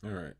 All right.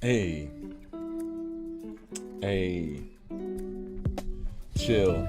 Hey, hey, chill.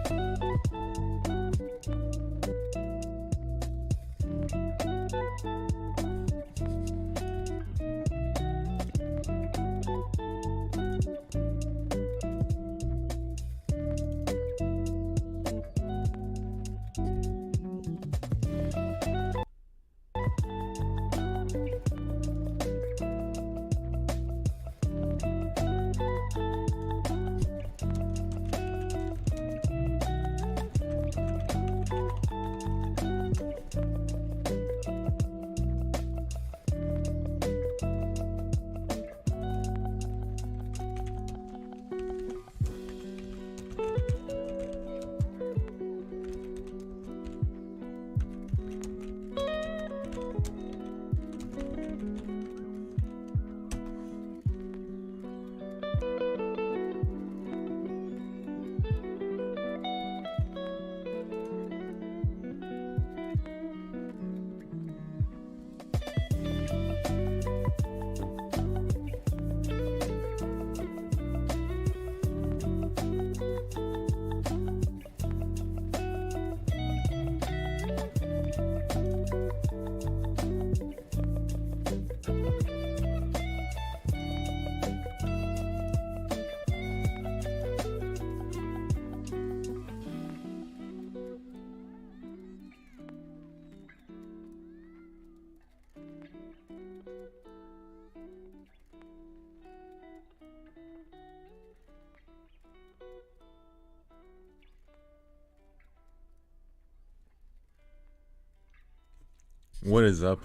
What is up,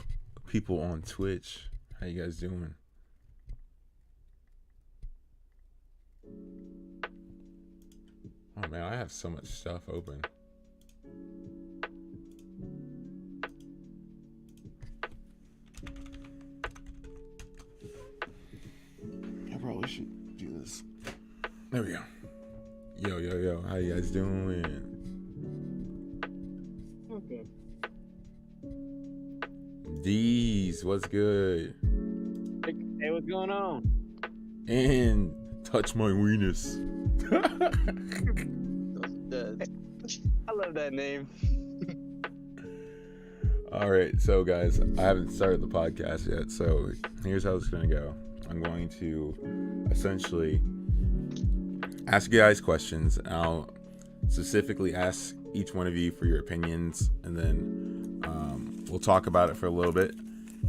people on Twitch? How you guys doing? Oh man, I have so much stuff open. I should do this. There we go. Yo. How you guys doing? Okay. D's, what's good? Hey, what's going on? And touch my weenus. I love that name. All right, so guys, I haven't started the podcast yet, so here's how it's gonna go. I'm going to essentially ask you guys questions, and I'll specifically ask each one of you for your opinions, and then we'll talk about it for a little bit,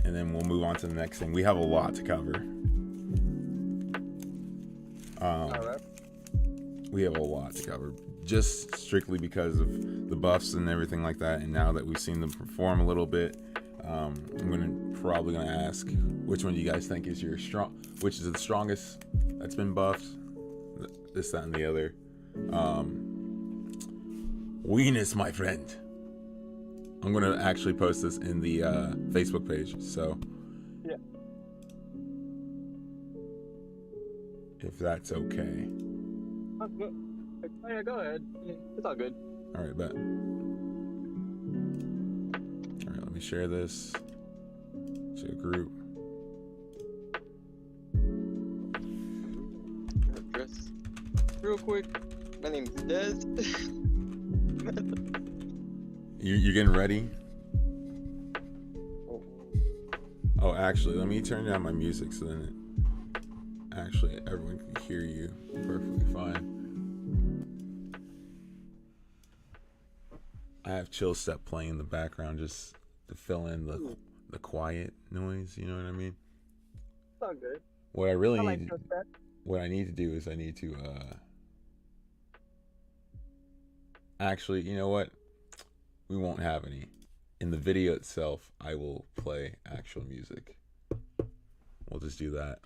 and then we'll move on to the next thing. We have a lot to cover. All right. We have a lot to cover, just strictly because of the buffs and everything like that. And now that we've seen them perform a little bit, I'm probably gonna ask which one do you guys think is which is the strongest that's been buffed, this, that, and the other. Weenus, my friend. I'm gonna actually post this in the Facebook page. So Yeah. if that's okay. Oh, yeah, go ahead. It's all good. All right, bet. All right, let me share this to a group. Address real quick. My name's Dez. You're getting ready? Oh, actually, let me turn down my music so then everyone can hear you perfectly fine. I have Chill Step playing in the background just to fill in the quiet noise. You know what I mean? It's all good. What I really I like need, your set. what I need to do is I need to actually, you know what? We won't have any. In the video itself, I will play actual music. We'll just do that.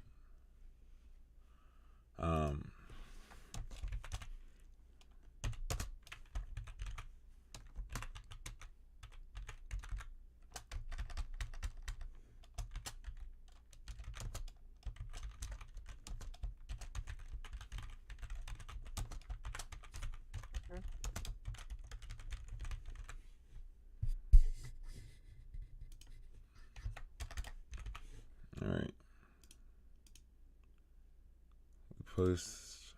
All right. Post.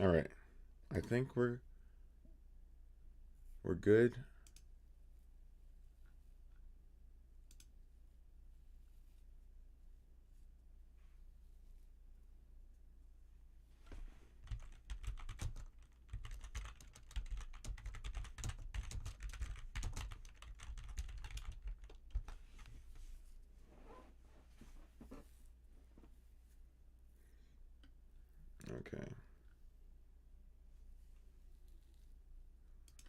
All right. I think we're good. Okay.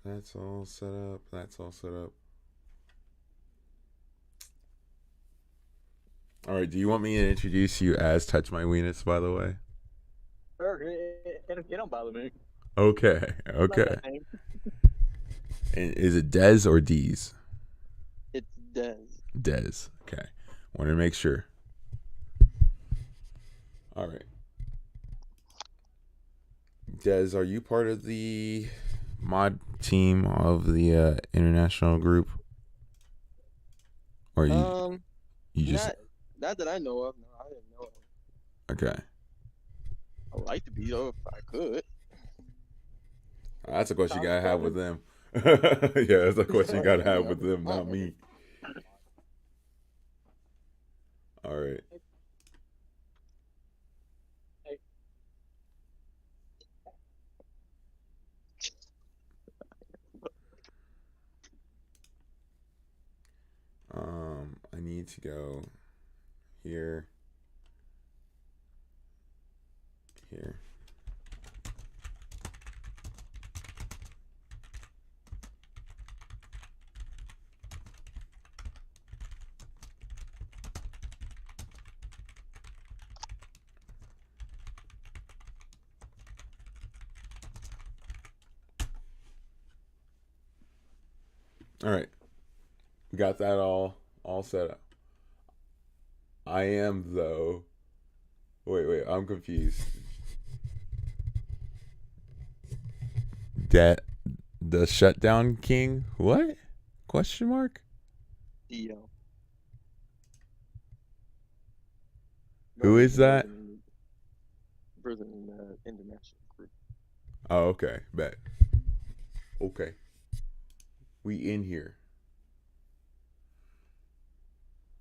That's all set up. All right. Do you want me to introduce you as Touch My Weenus, by the way? Sure, it don't bother me. Okay. I love Okay. that name. And is it Dez or D's? It's Dez. Dez. Okay. Want to make sure. All right. Dez, are you part of the mod team of the international group? Or you just Not that I know of. No, I didn't know of. okay? I'd like to be though if I could. That's a question you Sounds gotta have fun. with them. Yeah, that's a question you gotta have with them, not me. All right. I need to go here. All right. We got that all set up. I am though. Wait, I'm confused. The Shutdown King? What? Question mark? Dio. Who is that? Brother in the international group. Oh, okay. Bet. Okay. We in here.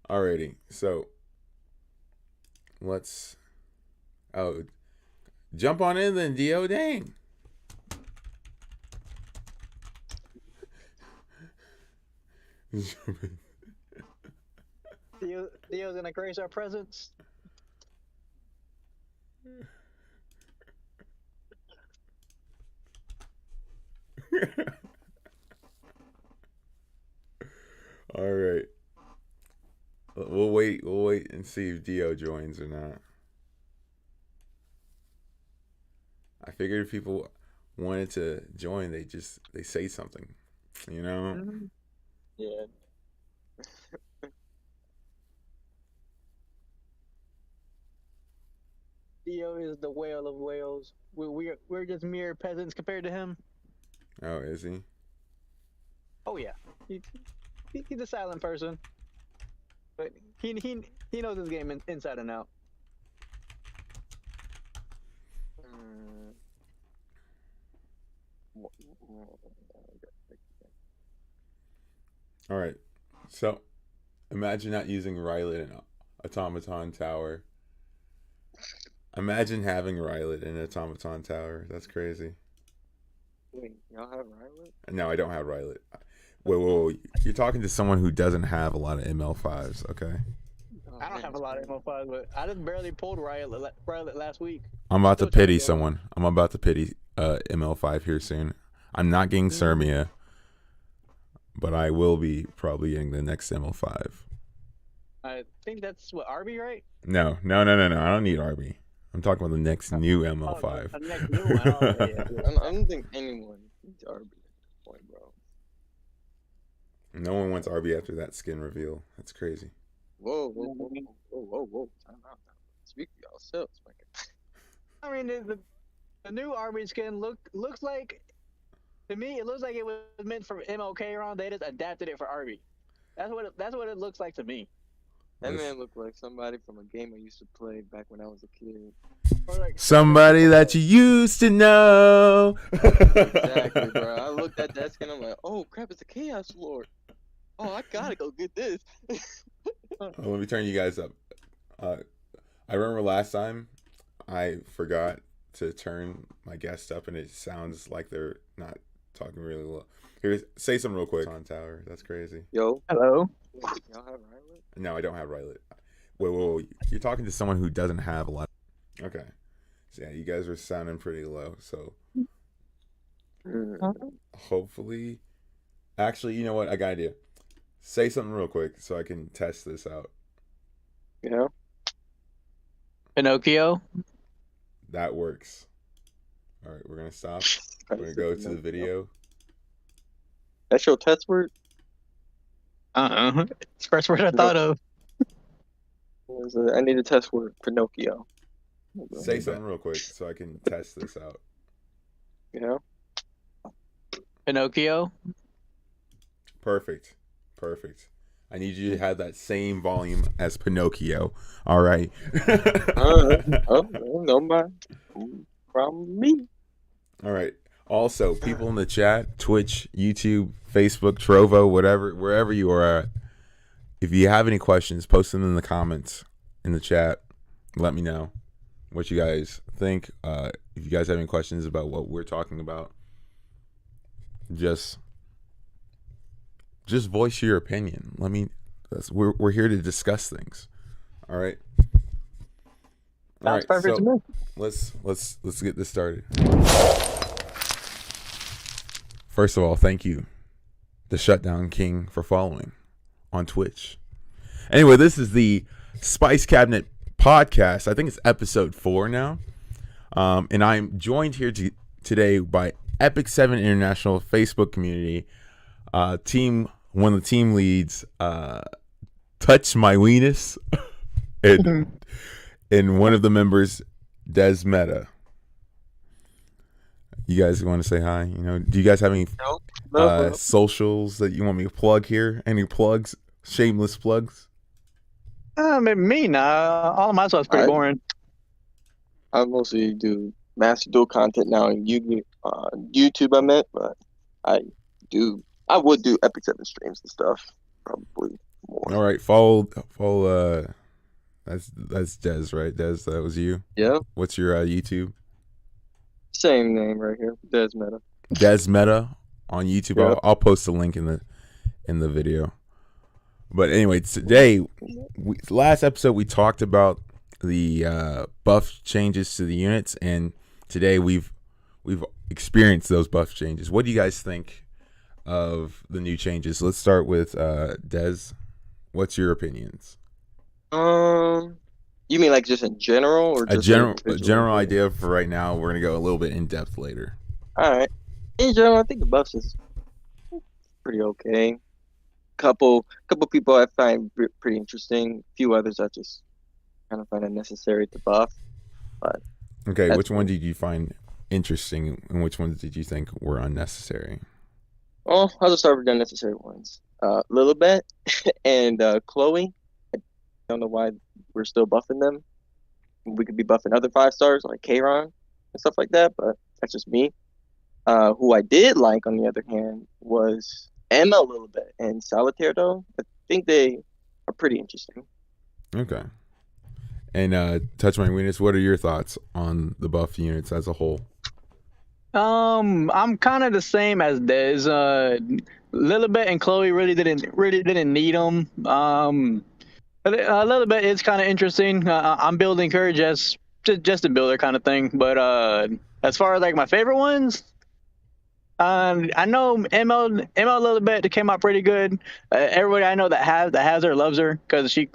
Alrighty. So let's jump on in then, Dio. Dang. Dio's gonna grace our presence. All right. We'll wait and see if Dio joins or not. I figured if people wanted to join, they say something, you know? Yeah. Dio is the whale of whales. We're just mere peasants compared to him. Oh, is he? Oh yeah, he's a silent person, but he knows his game inside and out. All right. So, imagine not using Rylet in Automaton Tower. Imagine having Rylet in Automaton Tower. That's crazy. Wait, y'all have Rylet? No, I don't have Rylet. Wait. You're talking to someone who doesn't have a lot of ML5s, okay? Oh, I don't have a lot of MO5, but I just barely pulled Rylet last week. I'm about to pity someone. I'm about to pity ML5 here soon. I'm not getting Sermia, but I will be probably getting the next ML5. I think that's what RB, right? No. I don't need RB. I'm talking about the next new ML5. The next new one. Oh, yeah. I don't think anyone needs RB at this point, bro. No one wants RB after that skin reveal. That's crazy. Whoa. Time out. Speak for yourselves, man. I mean, the new RB skin looks like, to me, it looks like it was meant for MLK round. They just adapted it for RB. That's what it looks like to me. That man looked like somebody from a game I used to play back when I was a kid. Or like Somebody that you used to know. Exactly, bro. I looked at that skin, I'm like, oh crap, it's a Chaos Lord. Oh, I gotta go get this. Let me turn you guys up. I remember last time I forgot to turn my guest up, and it sounds like they're not talking really low. Here, say something real quick on Tower. That's crazy. Yo. hello. Y'all have Rylet? No, I don't have Rylet. Wait. You're talking to someone who doesn't have a lot. Okay. So yeah, you guys are sounding pretty low. So hopefully, actually, you know what? I got an idea. Say something real quick so I can test this out. Yeah. Pinocchio. That works. All right, we're gonna stop. We're gonna go to the video. That's your test word? It's the first word I thought of. I need a test word. Pinocchio. Say something real quick so I can test this out. Yeah. Pinocchio. Perfect. I need you to have that same volume as Pinocchio. All right. No from me. All right. Also, people in the chat, Twitch, YouTube, Facebook, Trovo, whatever, wherever you are at, if you have any questions, post them in the comments in the chat. Let me know what you guys think. If you guys have any questions about what we're talking about, just voice your opinion. We're here to discuss things. All right. Sounds perfect to me. Let's get this started. First of all, thank you, the Shutdown King, for following on Twitch. Anyway, this is the Spice Cabinet podcast. I think it's episode 4 now. And I'm joined here today by Epic 7 International Facebook community, one of the team leads, Touch My Weenus, and one of the members, Des Meta. You guys want to say hi? You know, do you guys have any No. socials that you want me to plug here? Any plugs? Shameless plugs? Me, nah. All of my stuff's pretty I- boring. I mostly do Master Duel content now on YouTube, I meant, but I would do Epic 7 streams and stuff, probably more. All right, follow. That's Des, right? Des, that was you. Yeah, What's your YouTube? same name right here, Des Meta. Des Meta on YouTube. Yep. I'll post a link in the video. But anyway, today, last episode we talked about the buff changes to the units, and today we've experienced those buff changes. What do you guys think of the new changes? Let's start with Des. What's your opinions? You mean like just in general, or A just general idea for right now. We're gonna go a little bit in depth later. All right. In general, I think the buffs is pretty okay. Couple people I find pretty interesting. Few others I just kind of find unnecessary to buff. Okay, That's which one did you find interesting, and which ones did you think were unnecessary? Well, I'll just start with the unnecessary ones. Lilibet and Chloe. I don't know why we're still buffing them. We could be buffing other 5-stars like Kayron and stuff like that, but that's just me. Who I did like, on the other hand, was Emma Lilibet and Solitaire, though. I think they are pretty interesting. Okay. And Touch My Weakness, what are your thoughts on the buff units as a whole? I'm kind of the same as Des. Lilibet and Chloe really didn't need them. A little bit is kind of interesting. I'm building her just to build her kind of thing. But as far as like my favorite ones, I know ML a little bit. It came out pretty good. Everybody I know that has her loves her because she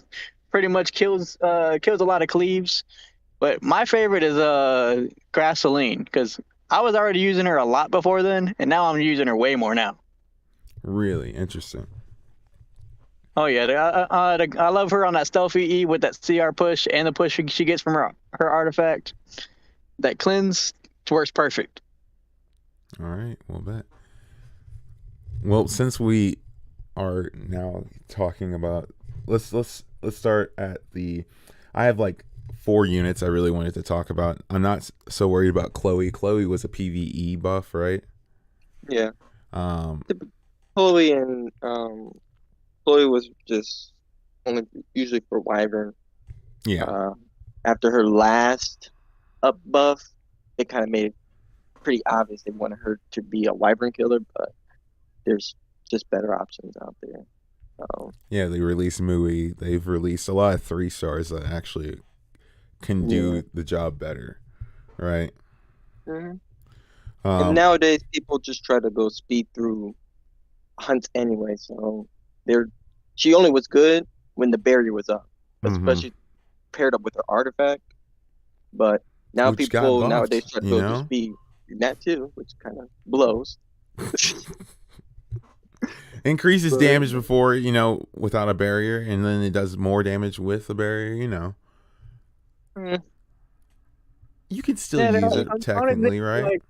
pretty much kills a lot of cleaves. But my favorite is Grasseline because I was already using her a lot before then, and now I'm using her way more now. Really interesting. Oh yeah, I love her on that stealthy E with that CR push and the push she gets from her artifact. That cleanse works perfect. All right, well bet. Well, since we are now talking about, let's start at the. I have like 4 units I really wanted to talk about. I'm not so worried about Chloe. Chloe was a PvE buff, right? Yeah. Um, Chloe and Chloe was just only usually for Wyvern. yeah. After her last up buff, it kind of made it pretty obvious they wanted her to be a Wyvern killer, but there's just better options out there. Yeah, they released Mui. They've released a lot of 3-stars that actually can do the job better, right? And nowadays, people just try to go speed through hunts anyway. So she only was good when the barrier was up, especially paired up with her artifact. But now Which got people buffed, nowadays try to you go know? through speed. And that too, which kind of blows. Increases damage before, without a barrier, and then it does more damage with a barrier, You can still use it technically, right? Like,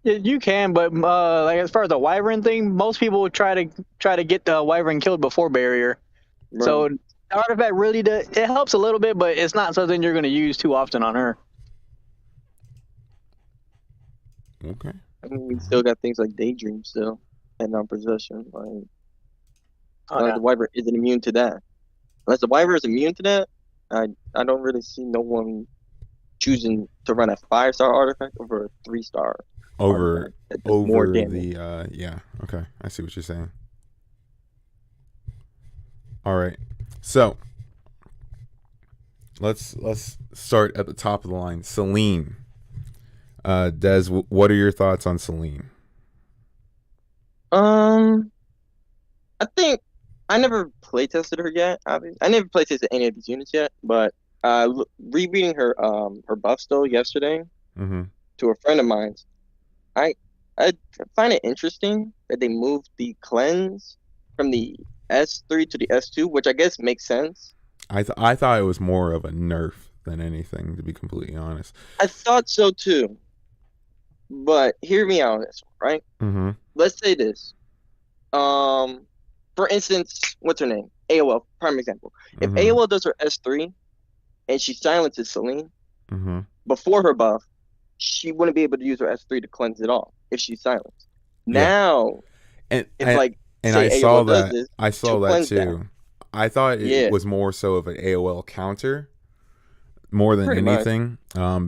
you can, but like as far as the Wyvern thing, most people would try to get the Wyvern killed before barrier. Right. So the artifact really does. It helps a little bit, but it's not something you're going to use too often on her. Okay. I mean, we still got things like Daydream still and non-possession. Like, the Wyvern isn't immune to that. Unless the Wyvern is immune to that, I don't really see no one choosing to run a 5-star artifact over a 3-star. Over more damage. yeah. Okay, I see what you're saying. All right, so let's start at the top of the line. Celine. Des, what are your thoughts on Celine? I think I never play tested her yet. Obviously, I never play tested any of these units yet. But rereading her buff still yesterday to a friend of mine's, I find it interesting that they moved the cleanse from the S3 to the S2, which I guess makes sense. I thought it was more of a nerf than anything, to be completely honest. I thought so too. But hear me out on this one, right? Mm-hmm. Let's say this. For instance, what's her name? AOL, prime example. If Mhm. AOL does her S3 and she silences Celine Mm-hmm. before her buff, she wouldn't be able to use her S3 to cleanse it off if she's silenced. Yeah. Now, And if like and say I AOL saw does that. this, I saw she'll that cleanse too. that. I thought it Yeah. was more so of an AOL counter more than Pretty much. anything.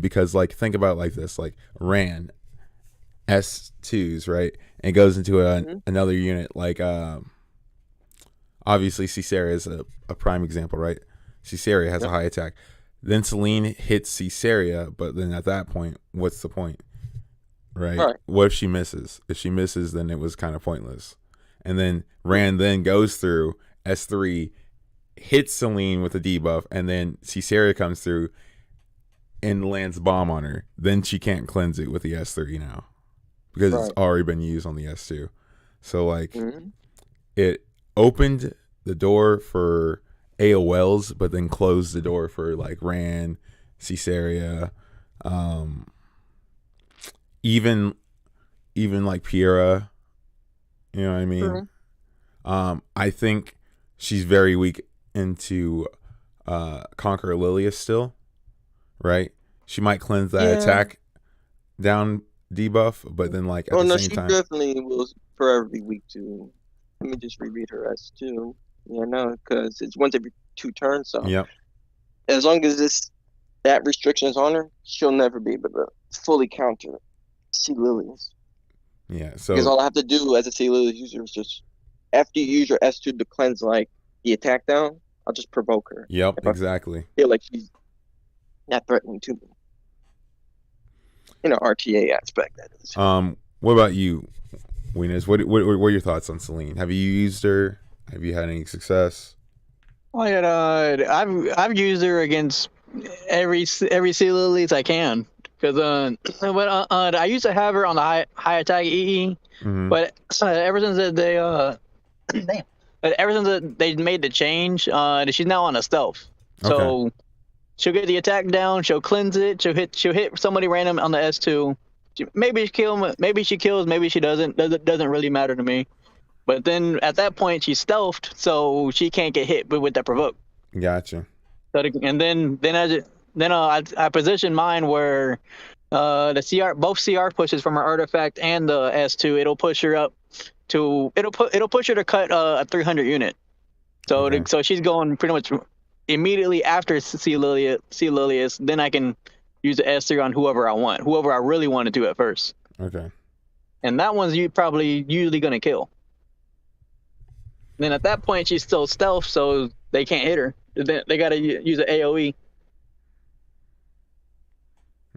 Because like think about it like this, like Ran S2s, right? And it goes into Mhm. another unit like obviously Caesarea is a prime example, right? Caesarea has a Yep. high attack. Then Celine hits Caesarea, but then at that point, what's the point? Right? Right. What if she misses? If she misses, then it was kind of pointless. And then Rand then goes through S3, hits Celine with a debuff, and then Caesarea comes through and lands bomb on her. Then she can't cleanse it with the S3 now because it's Right. already been used on the S2. So like Mhm. it opened the door for AOLs, but then closed the door for like Ran, Caesarea, even like Piera. You know what I mean? True. I think she's very weak into Conqueror Lilius still, right? She might cleanse that Yeah. attack down debuff, but then like at Oh the no, same she time, definitely will forever be weak to. Let me just reread her S2. Yeah, no, because it's once every 2 turns. So yep, as long as that restriction is on her, she'll never be able to fully counter Sea Lilies. yeah. Because So all I have to do as a Sea Lilies user is just after you use your S2 to cleanse like the attack down, I'll just provoke her. yep, If I exactly. feel like she's not threatening to me. In an RTA aspect, that is. What about you, Wieners? What are your thoughts on Celine? Have you used her? Have you had any success? Oh yeah, I've used her against every Sea Lilies I can because I used to have her on the high attack EE, Mm-hmm. but ever since that they damn, but ever since that they made the change, she's now on a stealth. So she'll get the attack down, she'll cleanse it, she'll hit somebody random on the S2. Maybe she kills, maybe she doesn't. Doesn't really matter to me. But then at that point she's stealthed, so she can't get hit with that provoke. Gotcha. And then I position mine where the CR both CR pushes from her artifact and the S2. It'll push her up to it'll push her to cut a 300 unit. So Okay. so she's going pretty much immediately after Sea Lilius. Then I can use the S3 on whoever I want, whoever I really want to do at first. Okay. And that one's probably usually gonna kill. Then at that point she's still stealth, so they can't hit her. They gotta use an AOE.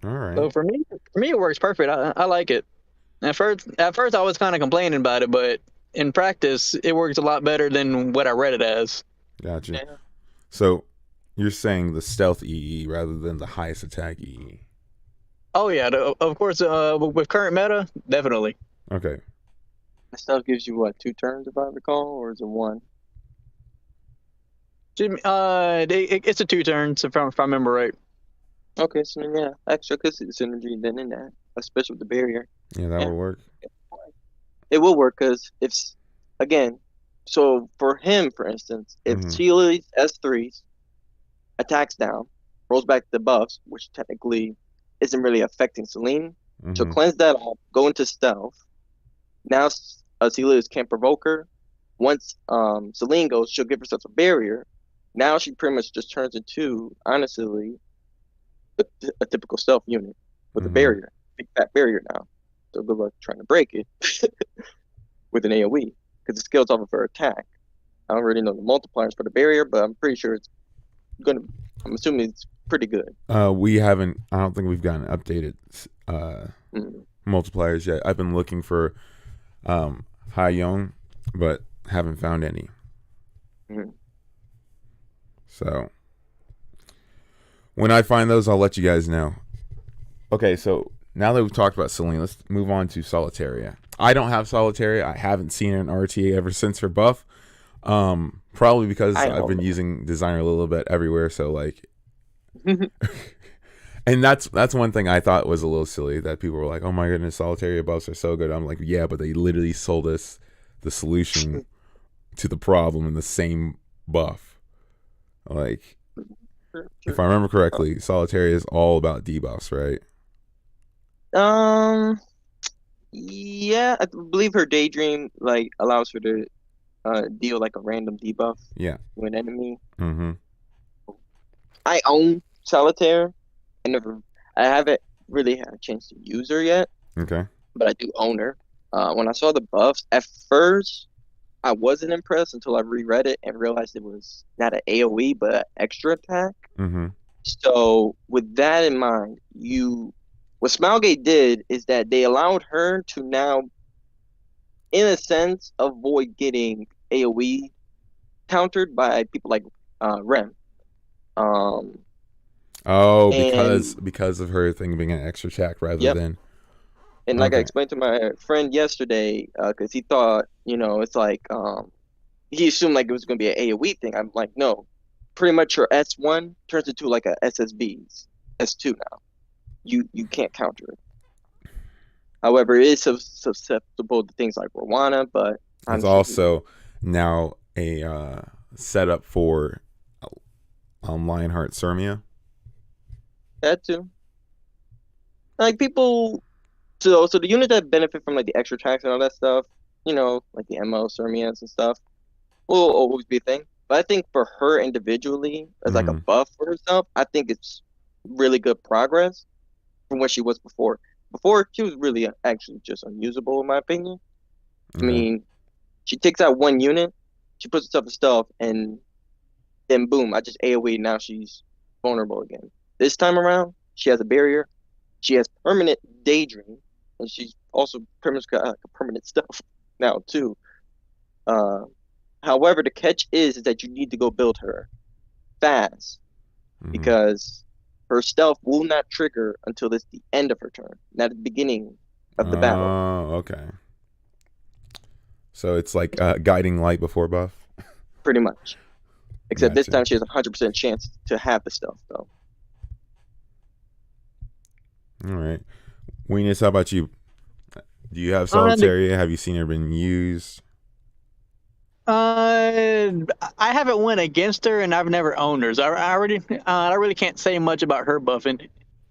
All right. So for me it works perfect. I like it. At first I was kind of complaining about it, but in practice it works a lot better than what I read it as. Gotcha. Yeah. So you're saying the stealth EE rather than the highest attack EE. Oh yeah, of course. With current meta, definitely. Okay. The stuff gives you what, 2 turns if I recall, or is it 1? It's a 2 turns if I remember right. Okay, so then, yeah, extra could see the synergy then in that, especially with the barrier. Yeah, that Yeah. would work. It will work because again, so for him, for instance, if Mhm. Chili's S3s attacks down, rolls back the buffs, which technically isn't really affecting Celine, she'll Mhm. cleanse that off, go into stealth. Now Chili's can't provoke her. Once Celine goes, she'll give herself a barrier. Now she pretty much just turns into, honestly, a typical stealth unit with a Mhm. barrier, big fat barrier now. So good luck trying to break it with an AoE because it scales off of her attack. I don't really know the multipliers for the barrier, but I'm pretty sure I'm assuming it's pretty good. We haven't. I don't think we've gotten updated Mm. multipliers yet. I've been looking for Hai Young, but haven't found any. Mhm. So when I find those, I'll let you guys know. Okay, so now that we've talked about Celine, let's move on to Solitaria. I don't have Solitaria. I haven't seen her in RTA ever since her buff. Probably because I I've know. been using designer a little bit everywhere. So like, and that's one thing I thought was a little silly, that people were like, "Oh my goodness, Solitaria buffs are so good." I'm like, yeah, but they literally sold us the solution to the problem in the same buff. Like, if I remember correctly, Solitaria is all about debuffs, right? Um, yeah, I believe her Daydream like allows her to deal like a random debuff Yeah. to an enemy. Mm-hmm. I own Solitaire. I haven't really had a chance to use her yet, Okay. but I do own her. When I saw the buffs, at first I wasn't impressed until I reread it and realized it was not an AoE but an extra attack. Mm-hmm. So with that in mind, what Smilegate did is that they allowed her to now, in a sense, avoid getting AoE countered by people like Rem. Um, Oh, and because of her thing being an extra attack rather yep, than and like I okay. explained to my friend yesterday, because he thought, it's like he assumed like it was going to be an AoE thing. I'm like, no, pretty much your S1 turns into like a SSB's S2 now. You can't counter it. However, it is susceptible to things like Rwana, but It's honestly, also now a setup for Lionheart Surmia. that too. Like people, so the units that benefit from like the extra attacks and all that stuff, like the MO, Sermias and stuff, will always be a thing. But I think for her individually, as like a Mm-hmm. buff for herself, I think it's really good progress from what she was before. Before, she was really actually just unusable, in my opinion. I Okay. mean, she takes out one unit, she puts herself in stealth, and then boom, I just AoE. Now she's vulnerable again. This time around, she has a barrier. She has permanent Daydream, and she's also pretty much got like, a permanent stealth now too. Uh, However, the catch is that you need to go build her fast Mm-hmm. because her stealth will not trigger until it's the end of her turn, not at the beginning of the battle, Oh, okay. So it's like guiding light before buff. pretty much. Except this Gotcha. time she has a 100% chance to have the stealth, though. All right. Weenus, how about you? Do you have Uh, Solitaria? Have you seen her been used? Uh, I haven't went against her, and I've never owned her. So I really can't say much about her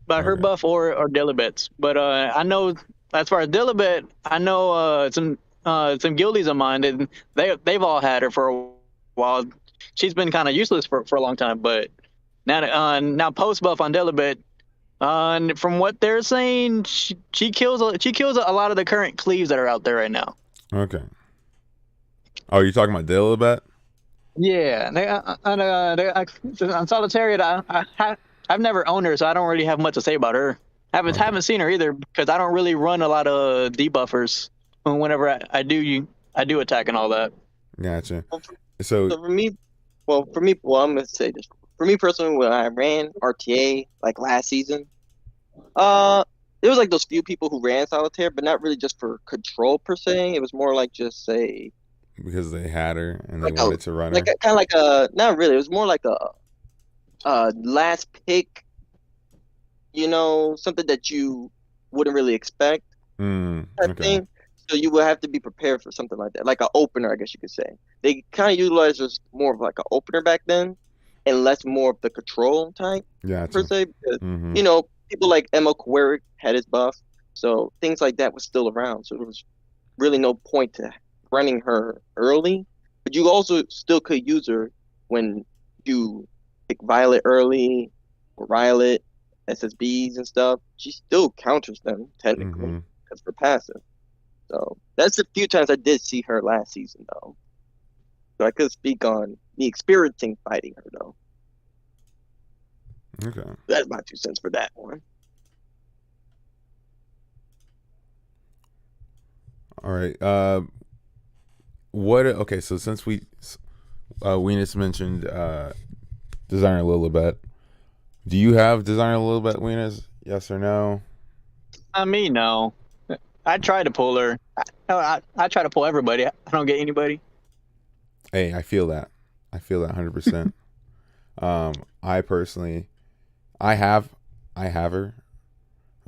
her Okay. buff or Dilibets. But I know as far as Dilibet, I know some guildies of mine, and they've all had her for a while. She's been kind of useless for a long time, but now post buff on Dilibet. And from what they're saying, she kills a lot of the current cleaves that are out there right now. Okay. Oh, you're talking about Dilibet? Yeah, on Solitaire, I've never owned her, so I don't really have much to say about her. Okay. Haven't seen her either because I don't really run a lot of debuffers. Whenever I do attack and all that. Gotcha. Well, So, so well, I'm gonna say this. For me personally, when I ran RTA like last season, there was like those few people who ran solitaire, but not really just for control per se. It was more like just say because they had her and they like a wanted to run her. kind of like a not really. It was more like a last pick. Something that you wouldn't really expect type Okay. thing. So you would have to be prepared for something like that, like an opener, I guess you could say. They kind of utilized this more of like an opener back then, and less more of the control type per Gotcha. se. Because Mm-hmm. people like Emma Queric had his buff, so things like that was still around. So there was really no point to running her early, but you also still could use her when you pick Violet early or Violet SSBs and stuff. She still counters them Mm-hmm. technically because for passive. So that's the few times I did see her last season though. So I could speak on me experiencing fighting her though. Okay. That's my 2 cents for that one. All right. Okay, so since Weenus mentioned Designer Lilibet, do you have Designer Lilibet, Weenus? Yes or no? I mean, no. I try to pull her. I try to pull everybody. I don't get anybody. Hey, I feel that. I feel that 100%. I personally, I have, I have her.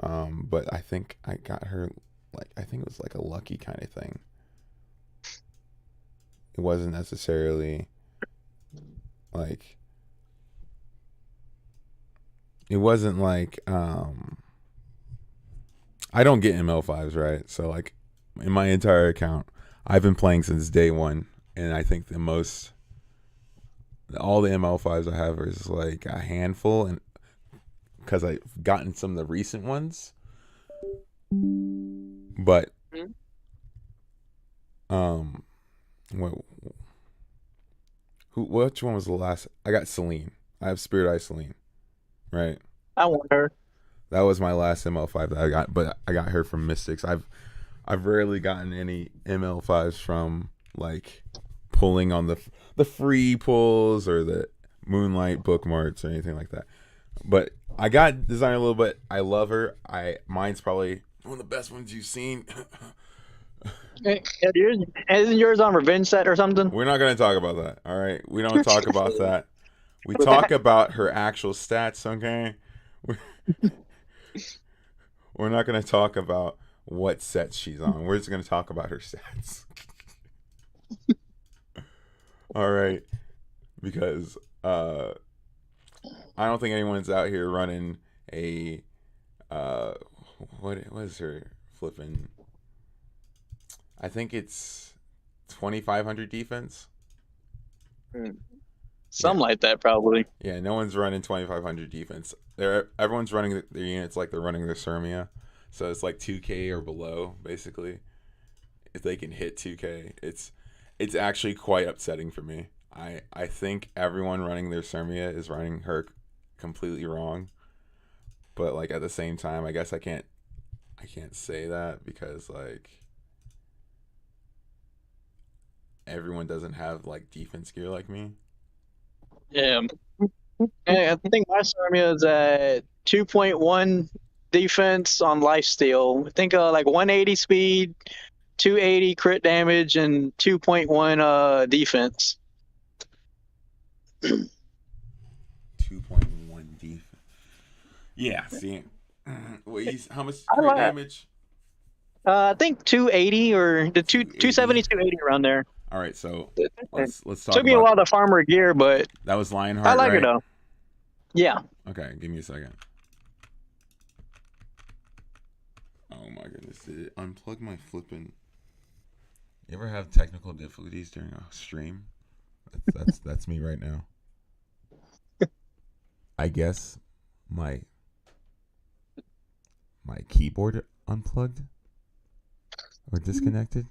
But I think I got her like I think it was like a lucky kind of thing. It wasn't necessarily like it wasn't like I don't get ML5s, right? So like in my entire account, I've been playing since day one, and I think the most all the ML5s I have is like a handful, and because I've gotten some of the recent ones, but Mhm. um, what, which one was the last? I got Celine. I have Spirit Eye Celine, right? I want her. That was my last ML5 that I got, but I got her from Mystics. I've rarely gotten any ML5s from like pulling on the free pulls or the Moonlight bookmarks or anything like that. But I got Designer a little bit. I love her. Mine's probably one of the best ones you've seen. Isn't yours on revenge set or something? We're not gonna talk about that. All right, we don't talk about that. We talk about her actual stats. Okay, we're not gonna talk about what set she's on. We're just gonna talk about her stats. All right, because I don't think anyone's out here running a uh, what is her flipping? I think it's 2,500 defense. Something like that, probably. Yeah, no one's running 2,500 defense. Everyone's running their units like they're running their Sermia, so it's like 2K or below basically. If they can hit 2K, it's actually quite upsetting for me. I think everyone running their Sermia is running her completely wrong, but like at the same time, I guess I can't say that because like everyone doesn't have like defense gear like me. Yeah. I think my Sarmia is at 2.1 defense on lifesteal. I think like 180 speed, 280 crit damage, and 2.1 defense. 2.1 defense. Yeah, see, wait, how much I crit like. damage? I think 280 or the 270, 280. 280 around there. All right, so It let's talk took me a about while to farm her gear, but that was I Lionheart, like her right? though. Yeah. Okay, give me a second. Oh my goodness, did it unplug my flipping? You ever have technical difficulties during a stream? That's me right now. I guess my my keyboard unplugged or disconnected.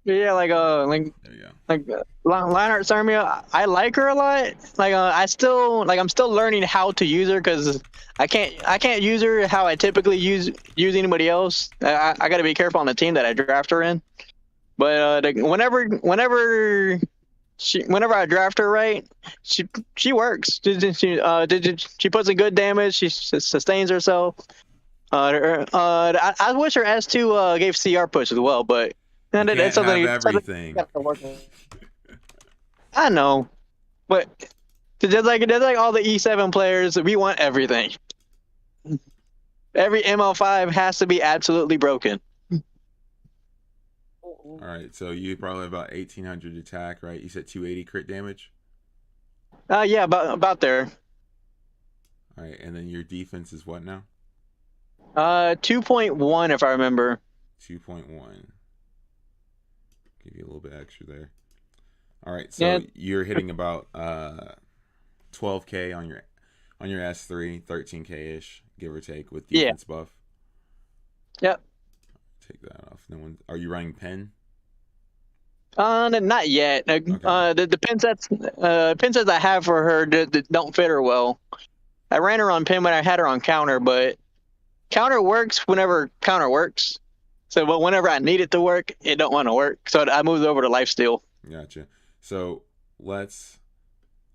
Yeah, There you go. Lionheart Sarmia, I like her a lot. I'm still learning how to use her because I can't use her how I typically use anybody else. I got to be careful on the team that I draft her in. But whenever I draft her right, she works. She puts in good damage. She sustains herself. I wish her S2 gave CR push as well, but You that's can't have something you everything. have to work on. I know, but just like all the E7 players, we want everything. Every ML5 has to be absolutely broken. All right, so you probably about 1,800 attack, right? You said 280 crit damage. Yeah, about there. All right, and then your defense is what now? 2.1 if I remember. 2.1. Give you a little bit extra there. All right, Yeah, so you're hitting about 12K on your S3, 13K ish, give or take, with yeah, defense buff. yep. Take that off. No one. Are you running pen? Not yet. Okay. The pin sets I have for her don't fit her well. I ran her on pin when I had her on counter, but counter works whenever counter works. So, but whenever I need it to work, it don't want to work. So I moved over to lifesteal. Gotcha. So let's.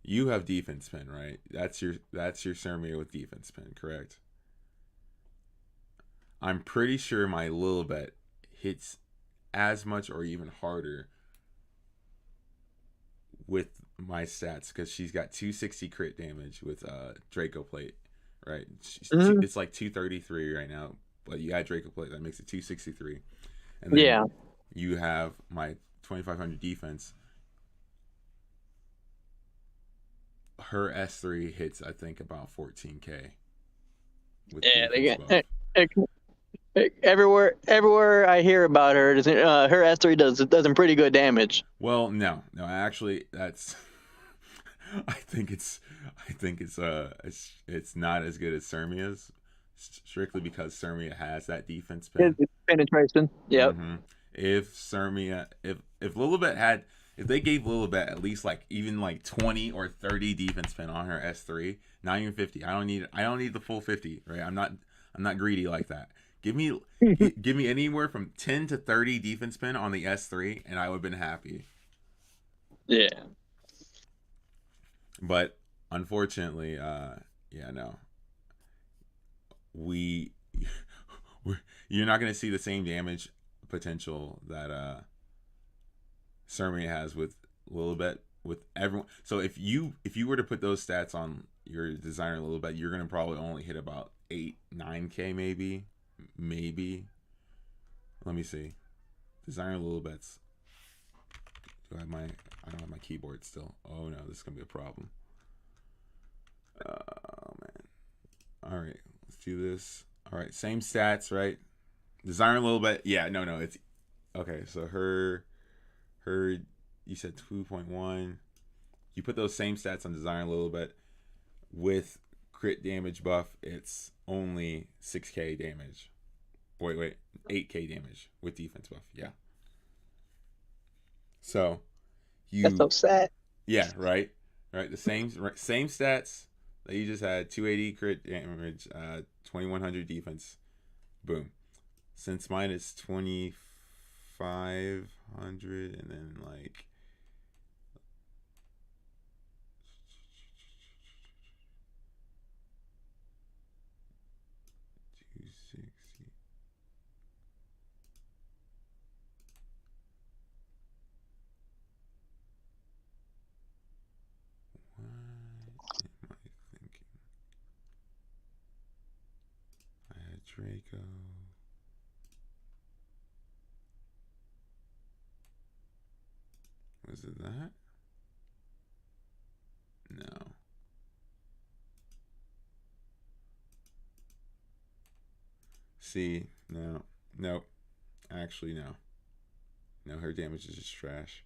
You have defense pen, right? That's your Sermia with defense pen, correct? I'm pretty sure my Lilibet hits as much or even harder with my stats because she's got 260 crit damage with Draco Plate, right? It's like 233 right now, but you add Draco Plate, that makes it 263. And then you have my 2500 defense. Her S3 hits, I think, about 14k. Everywhere I hear about her, her S3 does some pretty good damage. Well, no, actually, that's. I think it's not as good as Cermia's, strictly because Cermia has that defense pin. It's penetration. Yep. Mm-hmm. If Cermia, if Lilibet had, if they gave Lilibet at least like even like 20 or 30 defense pin on her S3, not even 50. I don't need the full 50, right? I'm not greedy like that. Give me anywhere from 10 to 30 defense pin on the S3 and I would have been happy. Yeah. But unfortunately, no. You're not going to see the same damage potential that Cermia has with Lilibet with everyone. So if you were to put those stats on your designer Lilibet, you're going to probably only hit about 8-9k maybe. Let me see. Designer Lilibet's. I don't have my keyboard still. Oh no, this is gonna be a problem. Oh man. All right, let's do this. All right, same stats, right? Designer Lilibet. Yeah, no, it's okay. So her, you said 2.1. You put those same stats on Designer Lilibet with crit damage buff. It's only 6k damage. Wait, 8k damage with defense buff. Yeah. So, that's so sad. Yeah, right. The same stats that you just had. 280 crit damage, 2100 defense. Boom. Since mine is 2500, and then like. Draco. Was it that? No. See, no. Nope. Actually, no. No, her damage is just trash.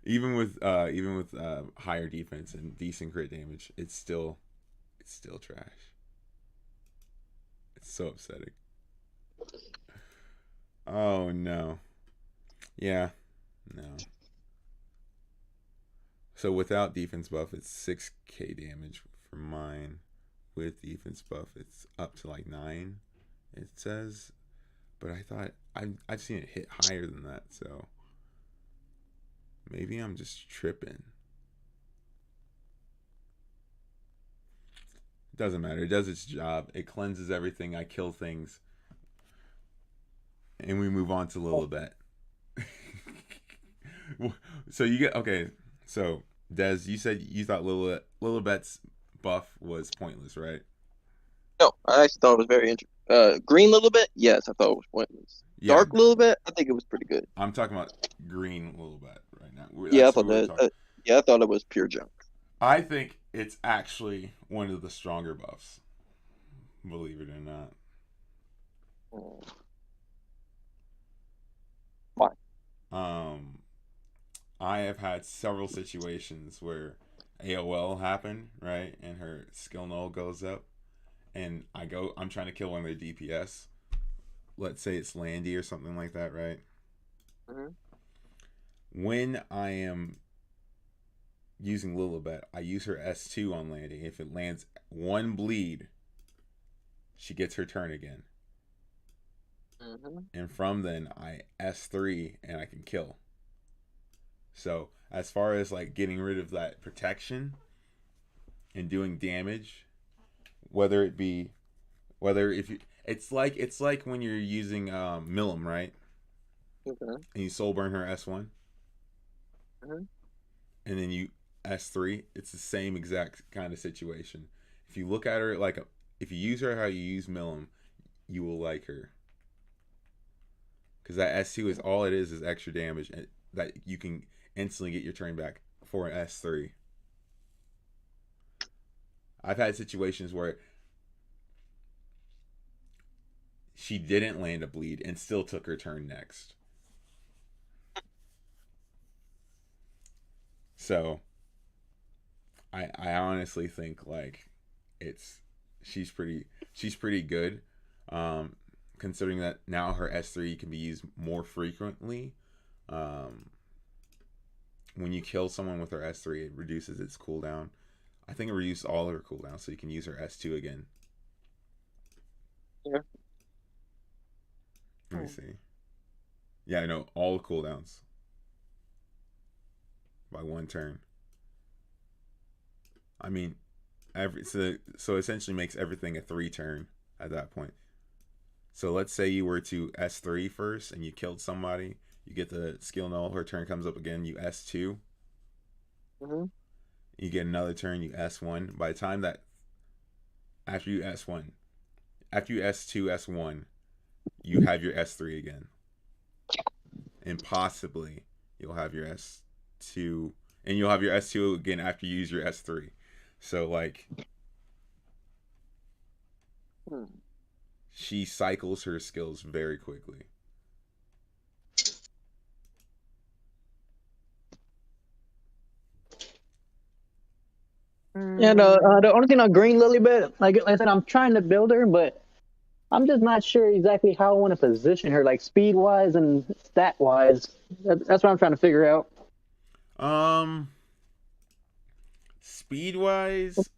Even with higher defense and decent crit damage, it's still trash. It's so upsetting. Oh no. Yeah. No. So without defense buff, it's 6k damage for mine. With defense buff, it's up to like 9. It says, but I thought I've seen it hit higher than that. So maybe I'm just tripping. Doesn't matter. It does its job. It cleanses everything. I kill things. And we move on to Lilibet. So you get... Okay. So, Des, you said you thought Lilibet's buff was pointless, right? No, I actually thought it was very interesting. Green Lilibet? Yes, I thought it was pointless. Yeah. Dark Lilibet? I think it was pretty good. I'm talking about green Lilibet right now. I thought it was pure junk. I think it's actually one of the stronger buffs. Believe it or not. Why? I have had several situations where AOL happened, right? And her skill null goes up. And I'm trying to kill one of their DPS. Let's say it's Landy or something like that, right? Mm-hmm. When I am using Lilibet, I use her S2 on Landy. If it lands one bleed, she gets her turn again. Mm-hmm. And from then, I S3 and I can kill. So, as far as like getting rid of that protection and doing damage, whether if It's like when you're using Milim, right? Okay. And you soul burn her S1, Mhm. and then you S3. It's the same exact kind of situation. If you look at her if you use her how you use Milim, you will like her. Because that S2 is all it is extra damage that you can instantly get your turn back for an S3. I've had situations where she didn't land a bleed and still took her turn next. So I honestly think like it's she's pretty good. Um, Considering that now her S3 can be used more frequently. Um, when you kill someone with her S3, it reduces its cooldown. I think it reduced all of her cooldown, so you can use her S2 again. Yeah. Let me see. Yeah, I know all the cooldowns by one turn. I mean, so essentially makes everything a 3 turn at that point. So let's say you were to S3 first and you killed somebody, you get the skill null, her turn comes up again, you S2, Mm-hmm. you get another turn, you S1. By the time that after you S1, after you S2, S1, you have your S3 again. And possibly you'll have your S2 and you'll have your S2 again after you use your S3. So like Hmm. she cycles her skills very quickly. Yeah, the only thing on Green Lily bit, like I said, I'm trying to build her, but I'm just not sure exactly how I want to position her, like speed wise and stat wise. That's what I'm trying to figure out. Um, Speed wise,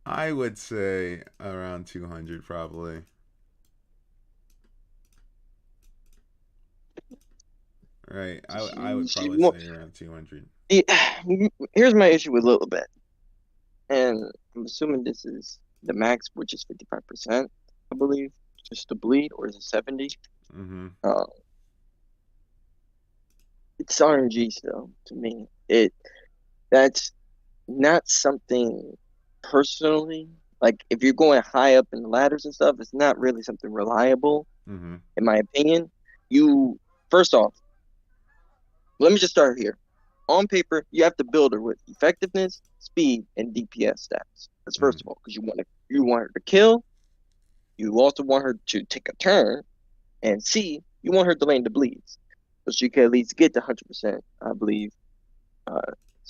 I would say around 200 probably. Right. I would She probably more. say around 200. Here's my issue with Little Bit, and I'm assuming this is the max, which is 55%, I believe, just to bleed, or is it 70? Mm-hmm. Uh, it's RNG still to me. That's not something personally. Like if you're going high up in the ladders and stuff, it's not really something reliable, Mm-hmm. in my opinion. You First off, let me just start here. On paper, you have to build her with effectiveness, speed, and DPS stats. That's first Mm-hmm. of all, because you want her to kill. You also want her to take a turn, and C, you want her to lane the bleeds, so she can at least get to 100%. I believe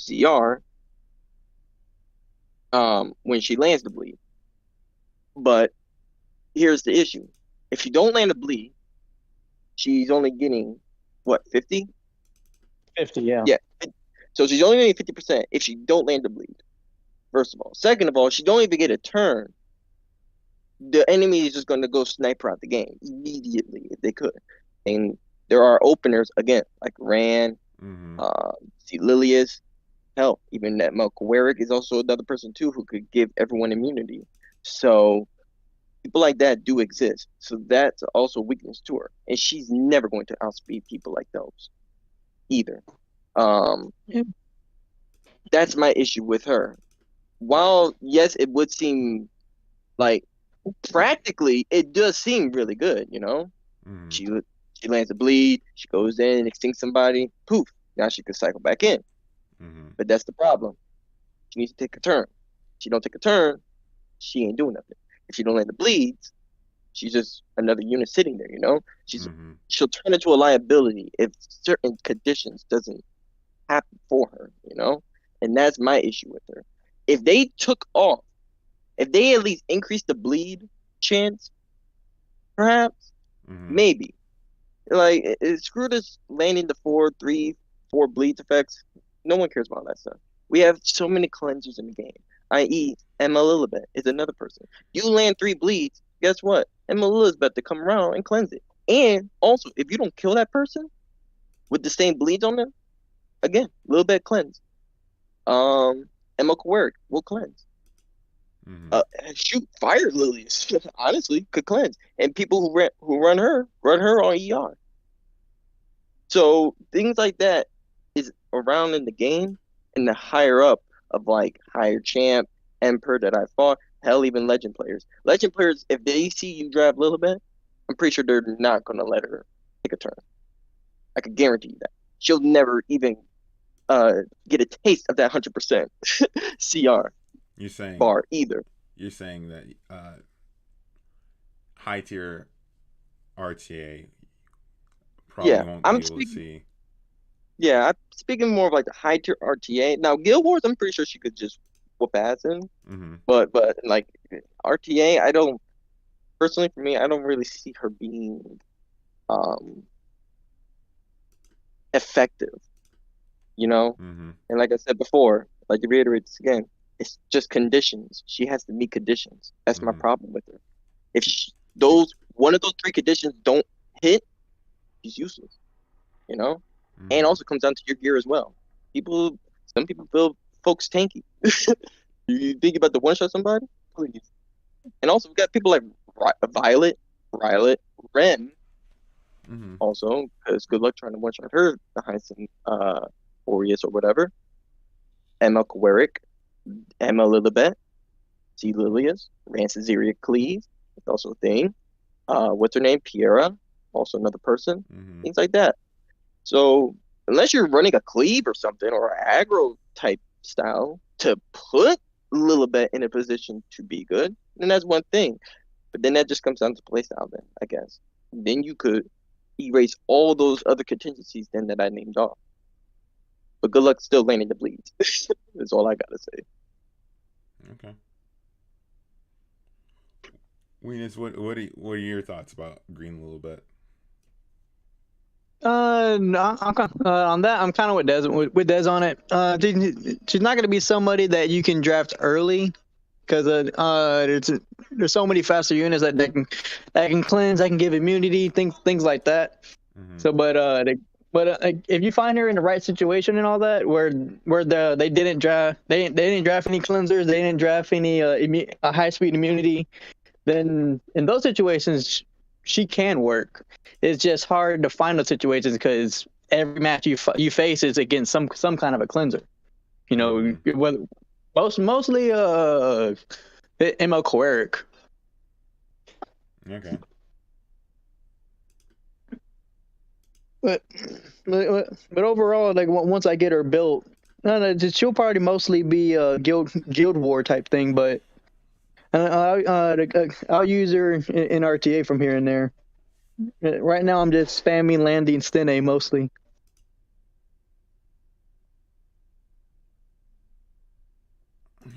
CR when she lands the bleed. But here's the issue: if you don't land a bleed, she's only getting what 50? 50, yeah. Yeah. So she's only getting 50% if she don't land the bleed. First of all, second of all, she don't even get a turn. The enemy is just going to go sniper out the game immediately if they could. And there are openers again, like Ran, Mm-hmm. see Lilius, hell, even that Melkaweric is also another person too who could give everyone immunity. So people like that do exist. So that's also a weakness to her. And she's never going to outspeed people like those either. Um, Yeah. that's my issue with her. While yes, it would seem like practically it does seem really good, you know. Mm-hmm. She she lands a bleed, she goes in, extinct somebody, poof, now she can cycle back in. Mm-hmm. But that's the problem. She needs to take a turn. If she don't take a turn, she ain't doing nothing. If she don't land the bleeds, she's just another unit sitting there, you know? Mm-hmm. She'll turn into a liability if certain conditions doesn't happen for her, you know? And that's my issue with her. If they took off, if they at least increased the bleed chance, perhaps, Mm-hmm. maybe. Like, screw this landing the 4 bleeds effects. No one cares about that stuff. We have so many cleansers in the game, i.e., Emma Lilibet is another person. You land 3 bleeds, guess what? Emma Lilibet's about to come around and cleanse it. And also, if you don't kill that person with the same bleeds on them, again, Lilibet cleanse. Emma Quirk will cleanse. Mm-hmm. Shoot, fire lilies, honestly, could cleanse. And people who run her on ER. So things like that is around in the game, and the higher up of like higher champ, emperor that I fought, hell, even legend players. Legend players, if they see you draft Lilibet, I'm pretty sure they're not gonna let her take a turn. I could guarantee you that. She'll never even get a taste of that 100% CR You're saying bar either. you're saying that high tier RTA probably Yeah, won't be I'm able to speaking. see. Yeah, I'm speaking more of like the high tier RTA. Now, Guild Wars, I'm pretty sure she could just whoop ass in, Mm-hmm. but like RTA, I don't personally for me, I don't really see her being um effective, you know. Mm-hmm. And like I said before, like to reiterate this again, it's just conditions. She has to meet conditions. That's my Mm-hmm. problem with her. If She, those one of those three conditions don't hit, she's useless, you know. And mm-hmm. also comes down to your gear as well. Some people feel folks tanky. You think about the one shot somebody, please. And also we got people like Violet, Ren, Mm-hmm. also because good luck trying to one shot her behind some Aureus or whatever. Emma Queric, Emma Lilibet, C. Lilius, Rancizeria Cleave, that's also a thing. What's her name? Piera, also another person. Mm-hmm. Things like that. So unless you're running a cleave or something or an aggro type style to put Lilibet in a position to be good, then that's one thing. But then that just comes down to playstyle then, I guess. Then you could erase all those other contingencies then that I named off. But good luck still landing the bleeds. That's all I gotta say. Okay. Weenus, what are your thoughts about Green Lilibet? No, on that. I'm kind of with Des on it. She's not going to be somebody that you can draft early because there's so many faster units that can cleanse, that can give immunity, things like that. Mm-hmm. So, if you find her in the right situation and all that, where they didn't draft any cleansers, they didn't draft any high speed immunity, then in those situations she can work. It's just hard to find those situations because every match you face is against some kind of a cleanser. You know, Mm-hmm. whether mostly ML Queric. Okay. But overall, like once I get her built, no, she'll probably mostly be a guild war type thing. But I'll use her in RTA from here and there. Right now, I'm just spamming landing Stene mostly.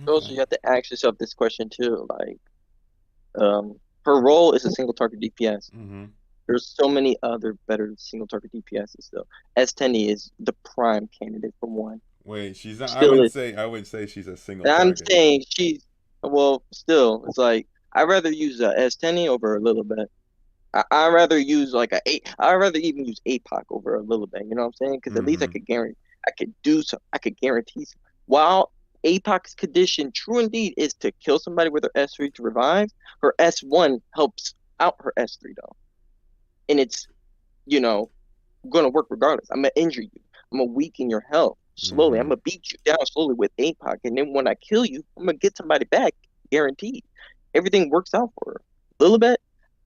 Also, you have to ask yourself this question too. Like, her role is a single target DPS. Mm-hmm. There's so many other better single target DPSs though. S10 is the prime candidate for one. Wait, she's not. Still is. I would say she's a single And I'm target. saying well, still, it's like I'd rather use a S10 over a little bit. I'd rather use like I'd rather even use APOC over a little bit. You know what I'm saying? Because at least I Mm-hmm. could guarantee, I could guarantee. While APOC's condition, true indeed, is to kill somebody with her S3 to revive, her S1 helps out her S3 though, and it's gonna work regardless. I'm gonna injure you. I'm gonna weaken your health slowly. Mm-hmm. I'm gonna beat you down slowly with APOC, and then when I kill you, I'm gonna get somebody back, guaranteed. Everything works out for her. Lilibet,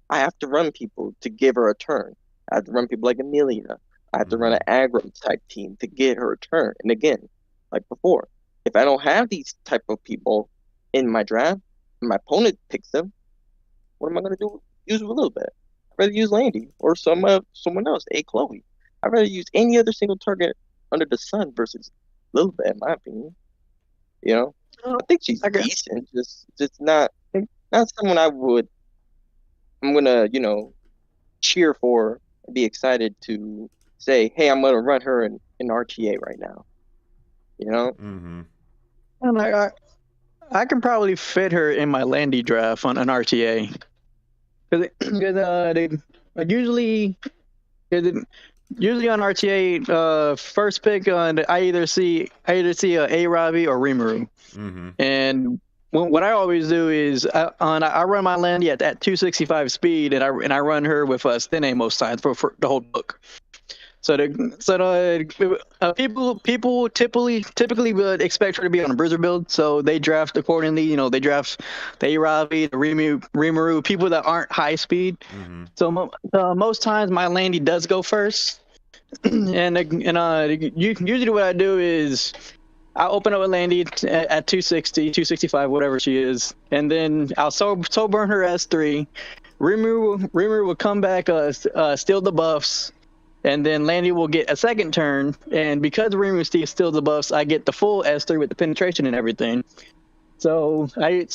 I have to run people to give her a turn. I have to run people like Amelia. I have to run an aggro type team to get her a turn. And again, like before, if I don't have these type of people in my draft, and my opponent picks them, what am I gonna do? Use a little bit. I'd rather use Landy or someone else, a Chloe. I'd rather use any other single target under the sun versus Lilibet, in my opinion. You know, I think she's decent, just not someone I'm gonna, cheer for and be excited to say, hey, I'm gonna run her in RTA right now. You know? Mm-hmm. And I can probably fit her in my Landy draft on an RTA. Because usually on RTA, first pick on I either see a Robbie or Rimuru. Mm-hmm. And what I always do is I run my Landy at 265 speed, and I run her with Stene most times for the whole book. People typically would expect her to be on a bruiser build, so they draft accordingly. You know, they draft the Aravi, the Rimuru, people that aren't high speed. Mm-hmm. So most times my Landy does go first, and usually what I do is I open up a Landy at 260, 265, whatever she is, and then I'll soul burn her S3. Rimuru will come back, steal the buffs. And then Landy will get a second turn, and because Rimuru steals the buffs, I get the full S3 with the penetration and everything. So I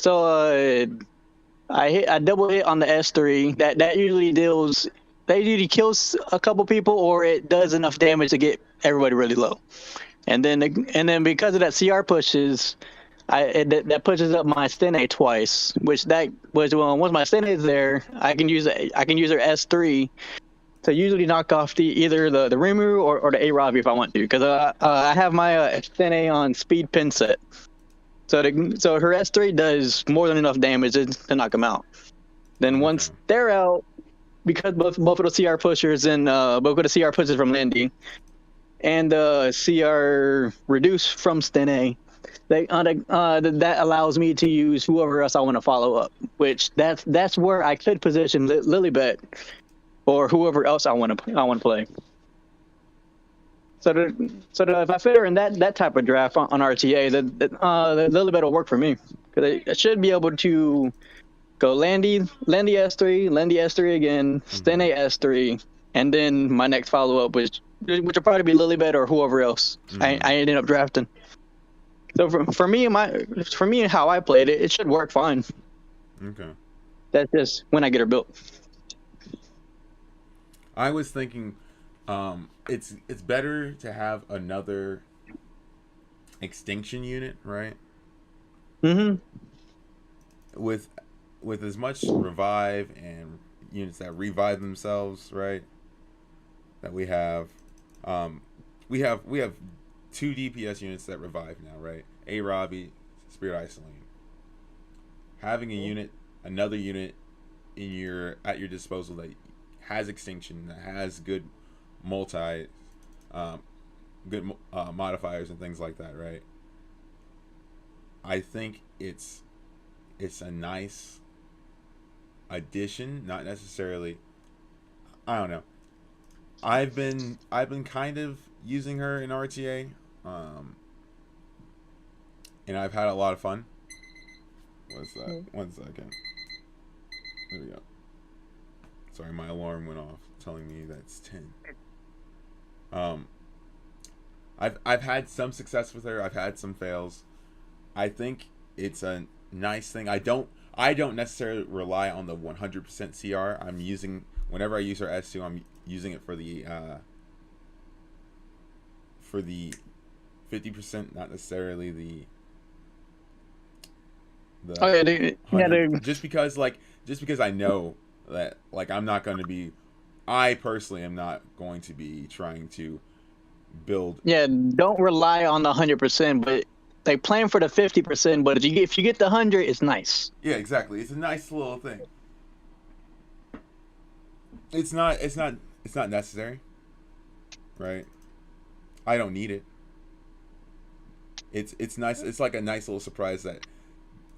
double hit on the S3. That usually kills a couple people, or it does enough damage to get everybody really low. And then because of that CR pushes, that pushes up my Stene twice, once my Stene is there, I can use her S3. So usually knock off either the Rimuru or the Aravi if I want to, because I have my Stene on speed pin set. So her S3 does more than enough damage to knock them out. Then once they're out, because both of the CR pushers and both of the CR pushers from Landy and CR reduce from Stene, that allows me to use whoever else I want to follow up. Which that's where I could position Lilibet. Or whoever else I want to play. So if I fit her in that type of draft on RTA, the Lilibet will work for me, because I should be able to go Landy S3, Landy S3 again, Stene S3, and then my next follow up, which will probably be Lilibet or whoever else I ended up drafting. So for me and how I played it, it should work fine. Okay. That's just when I get her built. I was thinking, it's better to have another extinction unit, right? Mm-hmm. With as much revive and units that revive themselves, right? That we have, we have 2 DPS units that revive now, right? Aravi, Spirit Isolane. Having another unit at your disposal that has extinction, that has good modifiers and things like that, right? I think it's a nice addition, not necessarily. I don't know. I've been kind of using her in RTA, and I've had a lot of fun. What's that? 1 second. There we go. Sorry, my alarm went off telling me that's 10. I've had some success with her. I've had some fails. I think it's a nice thing. I don't necessarily rely on the 100% CR. I'm using, whenever I use her S2, I'm using it for the 50%, not necessarily the just because I know that, like, I personally am not going to be trying to build. Yeah, don't rely on the 100%, but they plan for the 50%. But if you get the 100, it's nice. Yeah, exactly. It's a nice little thing. It's not necessary, right? I don't need it. It's nice. It's like a nice little surprise that,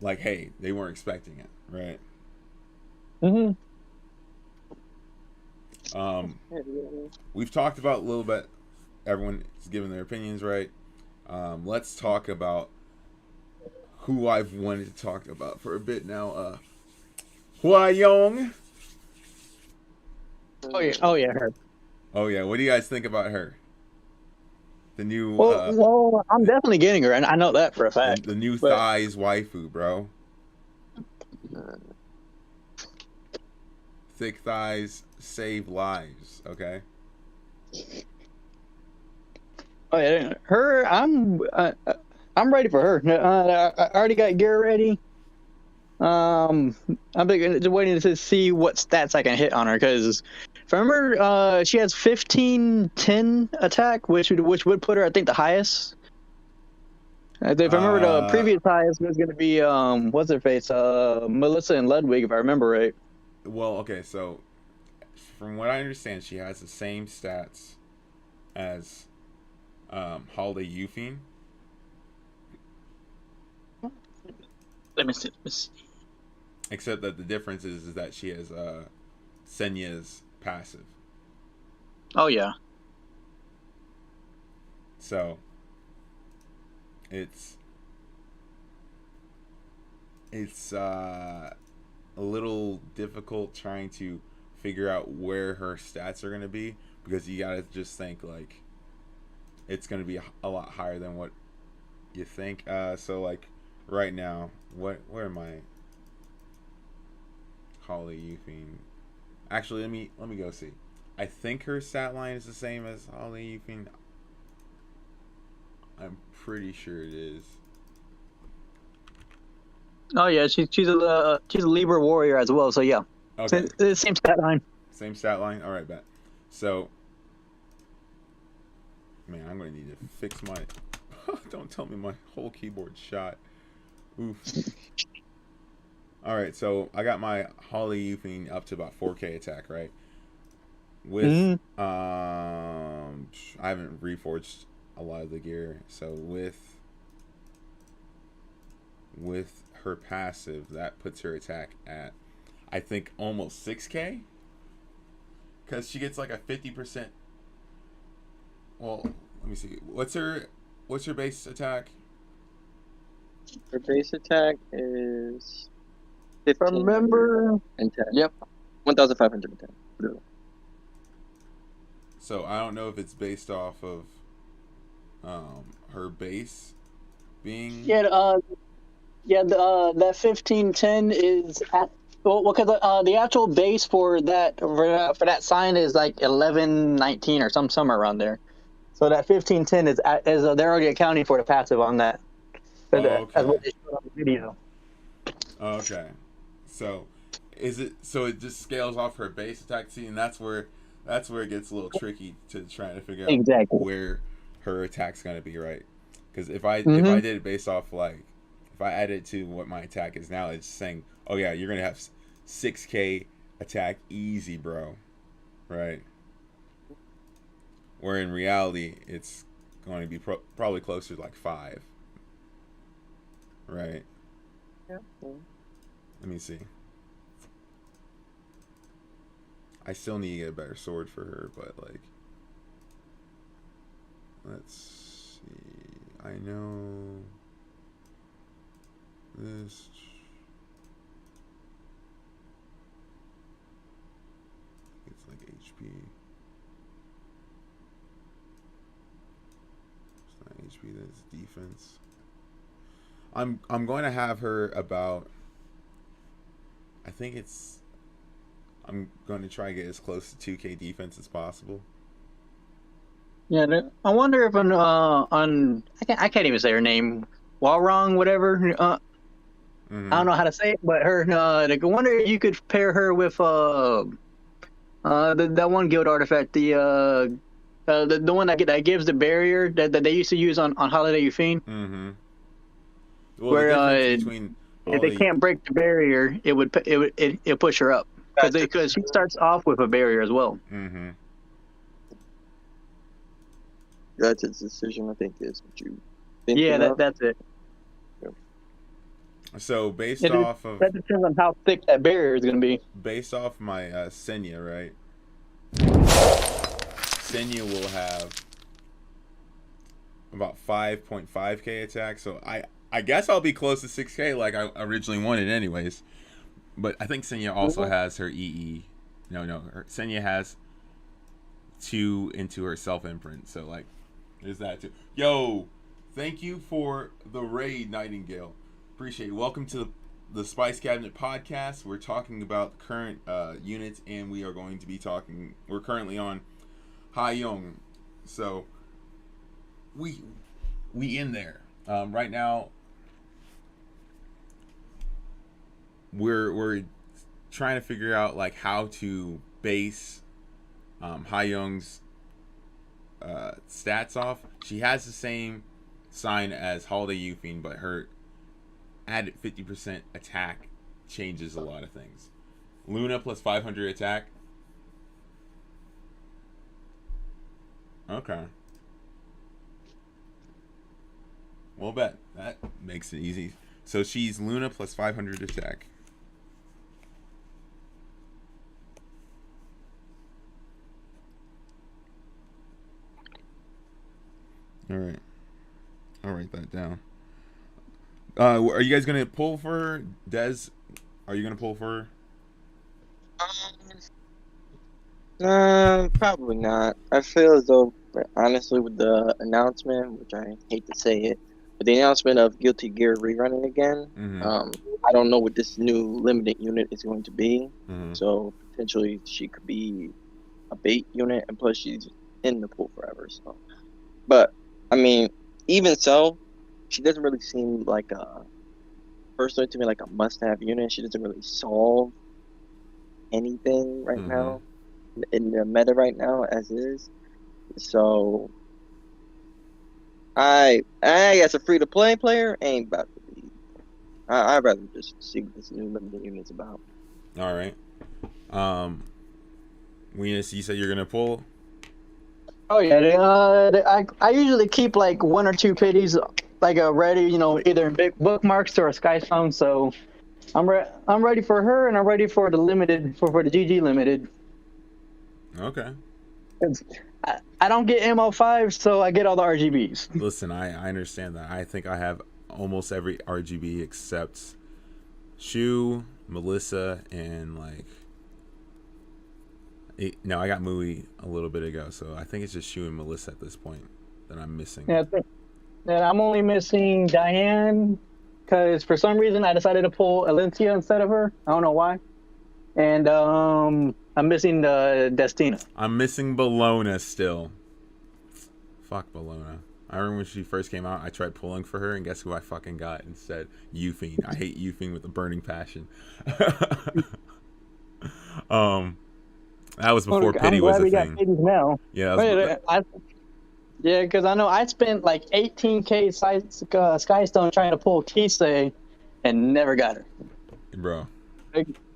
like, hey, they weren't expecting it, right? Mm-hmm. We've talked about a little bit. Everyone is giving their opinions, right? Let's talk about who I've wanted to talk about for a bit now. Hwa-Young. Oh yeah, her. Oh yeah, what do you guys think about her? The new. Well, I'm definitely getting her, and I know that for a fact. The new thighs waifu, bro. Thick thighs save lives. Okay. Oh yeah, her. I'm ready for her. I already got gear ready. I'm just waiting to see what stats I can hit on her, because if I remember, she has 15-10 attack, which would put her, I think, the highest. If I remember, the previous highest was going to be what's her face, Melissa and Ludwig, if I remember right. Well, okay, so from what I understand, she has the same stats as Holiday Euphine. Let me see. Except that the difference is that she has Senya's passive. Oh yeah. So it's a little difficult trying to figure out where her stats are going to be, because you got to just think like it's going to be a lot higher than what you think. So like right now, where am I? Holly Euphine. Actually, let me go see. I think her stat line is the same as Holly Euphine. I'm pretty sure it is. Oh yeah, she's a Libra warrior as well. So yeah, Okay. Same stat line. Same stat line. All right, bet. So, man, I'm gonna need to fix my. Don't tell me my whole keyboard shot. Oof. All right, so I got my Holly Euphine up to about 4K attack, right? With I haven't reforged a lot of the gear, so with her passive, that puts her attack at, I think, almost 6K, because she gets like a 50%. Well, let me see. What's her base attack? Her base attack is 15. Remember? And 10. Yep. 1,510. So I don't know if it's based off of her base being. Yeah. That 1510 is at because the actual base for that sign is like 1119 or somewhere around there. So that 1510 is they're already accounting for the passive on that. Okay. That's what they showed on the video. Okay. So it just scales off her base attack. See, and that's where it gets a little tricky to try to figure out Exactly where her attack's gonna be, right? Because if I did it based off like, if I added it to what my attack is now, it's saying, oh yeah, you're gonna have 6K attack easy, bro, right? Where in reality, it's going to be probably closer to like 5, right? Yeah. Let me see. I still need to get a better sword for her, but like, let's see. I know this. It's like HP. It's not HP. That's defense. I'm going to have her about. I think it's. I'm going to try and get as close to 2K defense as possible. Yeah, I wonder if on I can't even say her name. Walrong, whatever. I don't know how to say it, but her. I wonder if you could pair her with that one guild artifact, the one that gives the barrier that they used to use on Holiday Euphine. Mm-hmm. Well, where the difference between if they can't break the barrier, it would push her up because she starts off with a barrier as well. Mm-hmm. That's its decision, I think, is what you think. Yeah, that's it. Yeah. So based off of that depends on how thick that barrier is going to be. Based off my Senya, right? Senya will have about 5.5K attack, so I guess I'll be close to 6K like I originally wanted anyways. But I think Senya also has her EE. Senya has 2 into her self-imprint, so like there's that too. Yo, thank you for the raid, Nightingale. Appreciate it. Welcome to the Spice Cabinet podcast. We're talking about current units, and we are going to be talking. We're currently on Haiyong, so we in there right now. We're trying to figure out like how to base Haiyong's stats off. She has the same sign as Holiday Youthing, but her added 50% attack changes a lot of things. Luna plus 500 attack. Okay. Well, bet. That makes it easy. So she's Luna plus 500 attack. All right. I'll write that down. Are you guys going to pull for her? Dez, are you going to pull for her? Probably not. I feel as though, honestly, with the announcement, which I hate to say it, but the announcement of Guilty Gear rerunning again, I don't know what this new limited unit is going to be. So potentially she could be a bait unit, and plus she's in the pool forever. So, but I mean, even so, she doesn't really seem like personally to me, like a must-have unit. She doesn't really solve anything right now in the meta right now as is. So I as a free-to-play player ain't about to be. I'd rather just see what this new limited unit's about. All right. Weenus, you said you're gonna pull. Oh yeah, I usually keep like one or two pities like ready, either in big bookmarks or a Skystone. So I'm ready for her, and I'm ready for the limited for the GG limited. Okay. I don't get MO5, so I get all the RGBs. Listen, I understand that. I think I have almost every RGB except Shu, Melissa, and no, I got Mui a little bit ago, so I think it's just Shu and Melissa at this point that I'm missing. Yeah, I'm only missing Diane because for some reason I decided to pull Alencia instead of her. I don't know why. And I'm missing Destina. I'm missing Bologna still. Fuck Bologna. I remember when she first came out, I tried pulling for her, and guess who I fucking got instead? Youthing. I hate Youthing with a burning passion. That was before pity was a thing. Now. Yeah, yeah, because I know I spent like 18K Skystone trying to pull Kisei and never got her. Bro.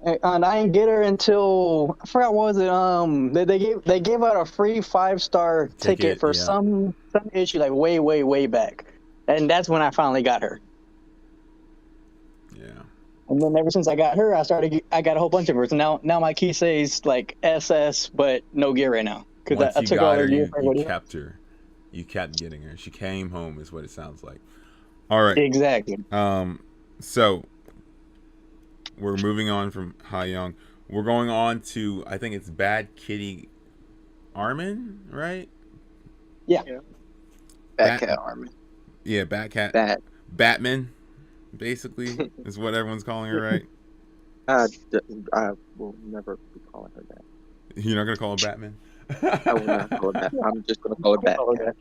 And I didn't get her until I forgot what was it. They gave out a free 5-star ticket for some issue like way back, and that's when I finally got her. Yeah. And then ever since I got her, I got a whole bunch of her. So now my Kisei's like SS, but no gear right now because I took all her gear. You kept her. You kept getting her. She came home, is what it sounds like. All right. Exactly. So we're moving on from Ha-Young. We're going on to, I think it's Bad Kitty Armin, right? Yeah. Bad Cat Armin. Yeah, Bad Cat. Batman, basically, is what everyone's calling her, right? I will never be calling her that. You're not going to call her Batman? I will not call her that. I'm just going to call her Bad Cat.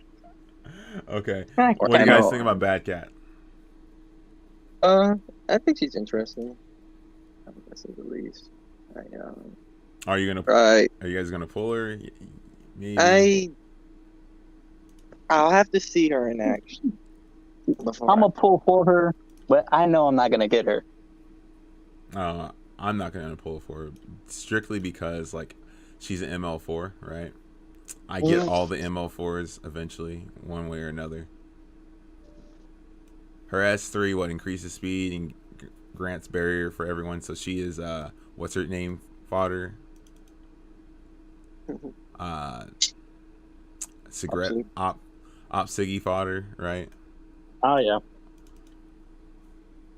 Okay. What do you guys think about Bad Cat? I think she's interesting. I think that's the least. Are you gonna? Right. Are you guys gonna pull her? Maybe. I'll have to see her in action. I'm gonna pull for her, but I know I'm not gonna get her. I'm not gonna pull for her strictly because she's an ML4, right? I get all the ML4s eventually, one way or another. Her S3 increases speed and grants barrier for everyone, so she is what's her name fodder? Cigarette op Siggy fodder, right? Oh yeah.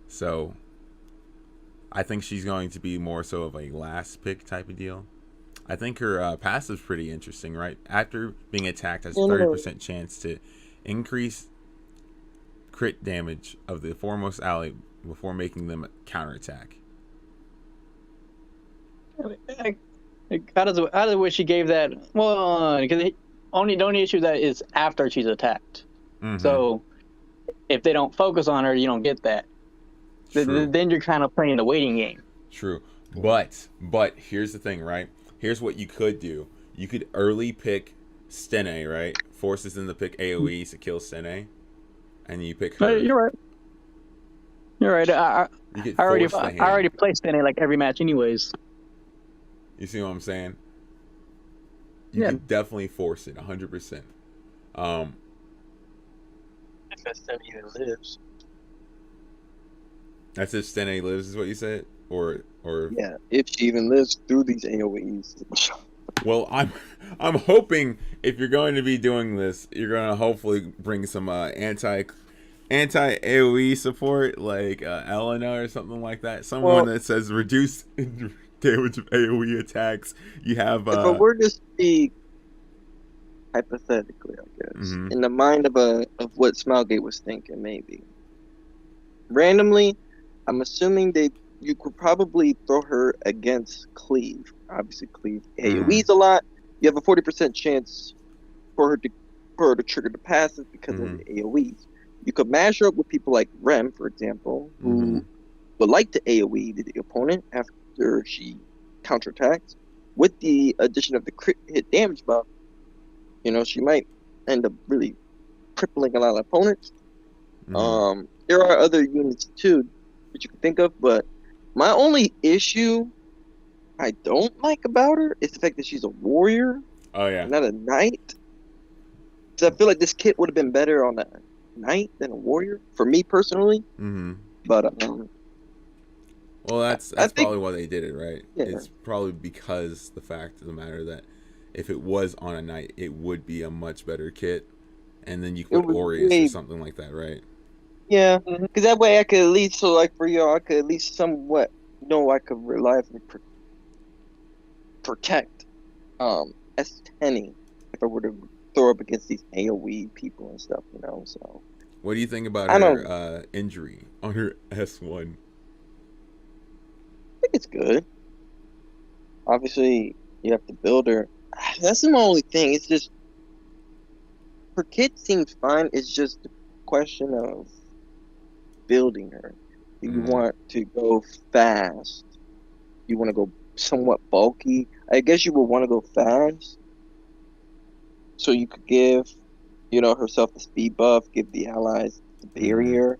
So I think she's going to be more so of a last pick type of deal. I think her passive's pretty interesting, right? After being attacked, has a 30% chance to increase crit damage of the foremost ally before making them counterattack. How does what she gave that? Well, because the only issue that is after she's attacked. So if they don't focus on her, you don't get that. Then you're kind of playing the waiting game. True, but here's the thing, right? Here's what you could do. You could early pick Stene, right? Forces them to pick AoEs to kill Stene. and you pick No, her. you're right. You're right. You could I already force the hand. I already placed in it like every match, anyways. You see what I'm saying? You Yeah. could definitely force it 100%. If Estelle even lives. That's if Stene lives, is what you said, or Yeah, if she even lives through these AOEs. well, I'm hoping if you're going to be doing this, you're going to hopefully bring some anti AOE support, like Elena or something like that. Someone that says reduce damage of AOE attacks. You have if it were to speak hypothetically, I guess, in the mind of what Smilegate was thinking, maybe randomly, I'm assuming you could probably throw her against Cleave. Obviously, Cleave AOE's a lot. You have a 40% chance for her to trigger the passive because of the AOE's. You could mash her up with people like Rem, for example, who would like to AOE the opponent after she counterattacks. With the addition of the crit hit damage buff, she might end up really crippling a lot of opponents. There are other units too that you can think of, but my only issue I don't like about her is the fact that she's a warrior. Oh yeah. Not a knight. So I feel like this kit would have been better on a knight than a warrior for me personally. But well, that's probably why they did it, right? Yeah. It's probably because the fact of the matter that if it was on a knight, it would be a much better kit, and then you could put Aureus or something like that, right? Yeah, because that way I could at least, so like for y'all, I could at least somewhat know I could reliably protect S10 if I were to throw up against these AoE people and stuff, so. What do you think about her injury on her S1? I think it's good. Obviously, you have to build her. That's the only thing. It's just her kit seems fine. It's just a question of building her. Do you want to go fast? You want to go somewhat bulky? I guess you would want to go fast, so you could give, herself the speed buff, give the allies the barrier.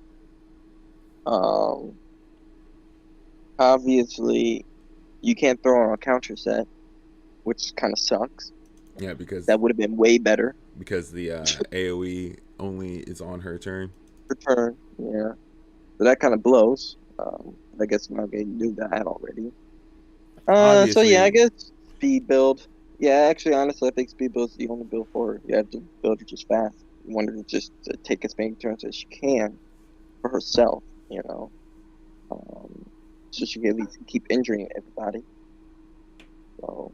Obviously, you can't throw her on a counter set, which kind of sucks. Yeah, because that would have been way better. Because the AOE only is on her turn. Her turn, yeah. So that kind of blows. I guess Smilegate knew that already. So yeah, I guess speed build. Yeah, actually, honestly, I think speed build is the only build for her. You have to build her just fast. You want her to just take as many turns as she can for herself, so she can at least keep injuring everybody. So.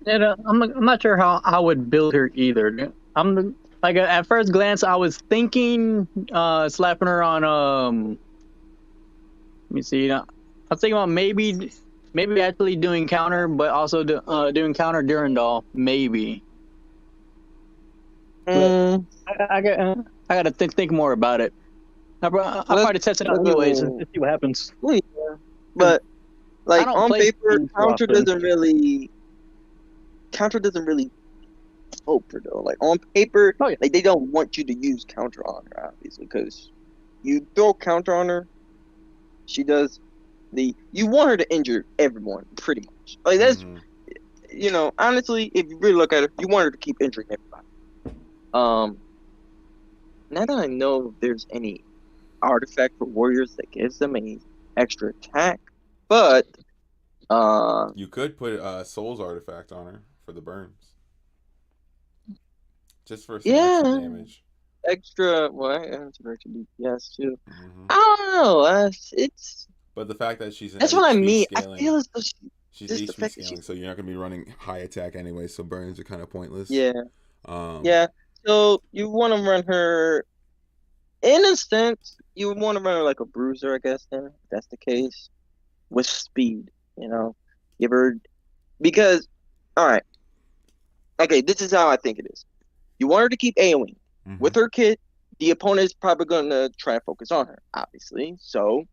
Yeah, I'm not sure how I would build her either. I'm like at first glance, I was thinking slapping her on let me see. I was thinking about maybe actually doing counter, but also doing counter Durandal, maybe. I got to think more about it. I'll probably test it out anyways and see what happens. Yeah. But like on paper, counter doesn't really help her though. Like on paper, like they don't want you to use counter on her, obviously, because you throw counter on her, she does you want her to injure everyone pretty much. Like that's honestly, if you really look at her, you want her to keep injuring everybody. Now that I know if there's any artifact for warriors that gives them any extra attack, but you could put Soul's artifact on her for the burns, just for some extra damage. Extra DPS too. I don't know. It's. But the fact that she's that's what I mean. Scaling, I feel as though she's HP scaling, so you're not gonna be running high attack anyway. So burns are kind of pointless. Yeah. Yeah. So you want to run her. In a sense, you would want to run her like a bruiser, I guess. Then, if that's the case, with speed, give her because. All right. Okay, this is how I think it is. You want her to keep AoEing. With her kit, the opponent is probably going to try and focus on her, obviously. So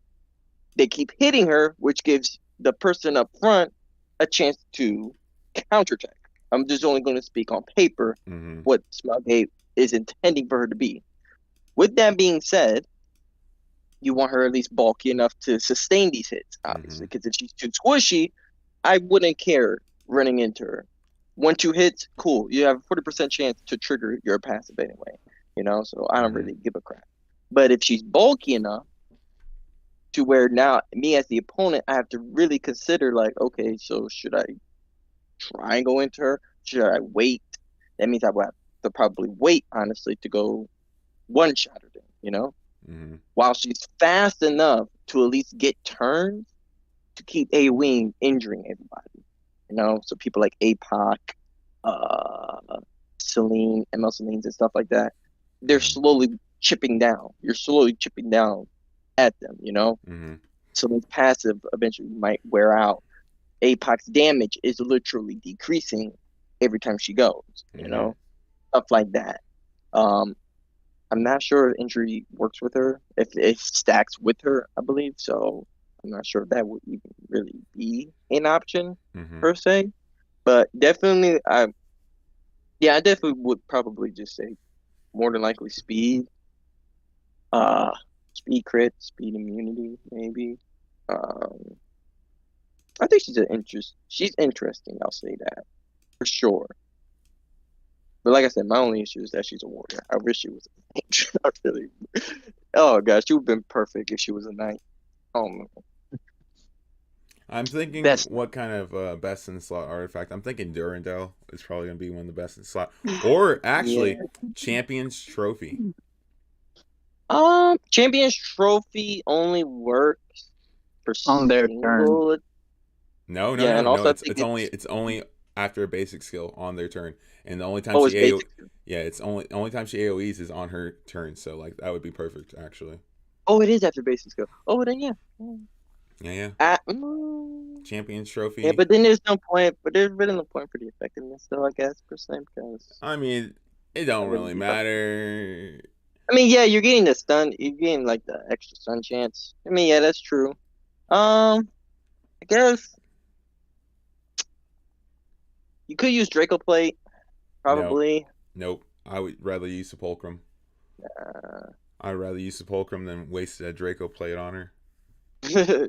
they keep hitting her, which gives the person up front a chance to counterattack. I'm just only going to speak on paper what Smilegate is intending for her to be. With that being said, you want her at least bulky enough to sustain these hits, obviously. Because if she's too squishy, I wouldn't care running into her. 1-2 hits, cool. You have a 40% chance to trigger your passive anyway. So I don't really give a crap. But if she's bulky enough to where now me as the opponent, I have to really consider like, okay, so should I try and go into her? Should I wait? That means I will have to probably wait, honestly, to go one-shot her then, While she's fast enough to at least get turns to keep AoEing injuring everybody. So people like APOC, Celine, ML Celine's and stuff like that, they're slowly chipping down. You're slowly chipping down at them, Celine's passive eventually might wear out. APOC's damage is literally decreasing every time she goes, stuff like that. I'm not sure if injury works with her, if it stacks with her, I believe. So I'm not sure if that would even really be an option per se. But definitely, I definitely would probably just say more than likely speed. Speed crit, speed immunity, maybe. I think she's interesting, I'll say that. For sure. But like I said, my only issue is that she's a warrior. I wish she was a knight. I really. Oh gosh, she would have been perfect if she was a knight. Oh man. I'm thinking what kind of best in slot artifact. I'm thinking Durandal is probably going to be one of the best in slot. Or actually, Champions Trophy. Champions Trophy only works for on their turn. No. It's only after a basic skill on their turn, and the only time it's only time she AoEs is on her turn. So like that would be perfect actually. Oh, it is after basic skill. Oh, then yeah. Yeah. Champions Trophy. Yeah, but then there's no point. But there's really no point for the effectiveness, though. I guess per se, because I mean, it don't really matter. I mean, yeah, you're getting the stun. You're getting like the extra stun chance. I mean, yeah, that's true. I guess you could use Draco Plate, probably. Nope. I would rather use Sepulchrum. I'd rather use Sepulchrum than waste a Draco Plate on her.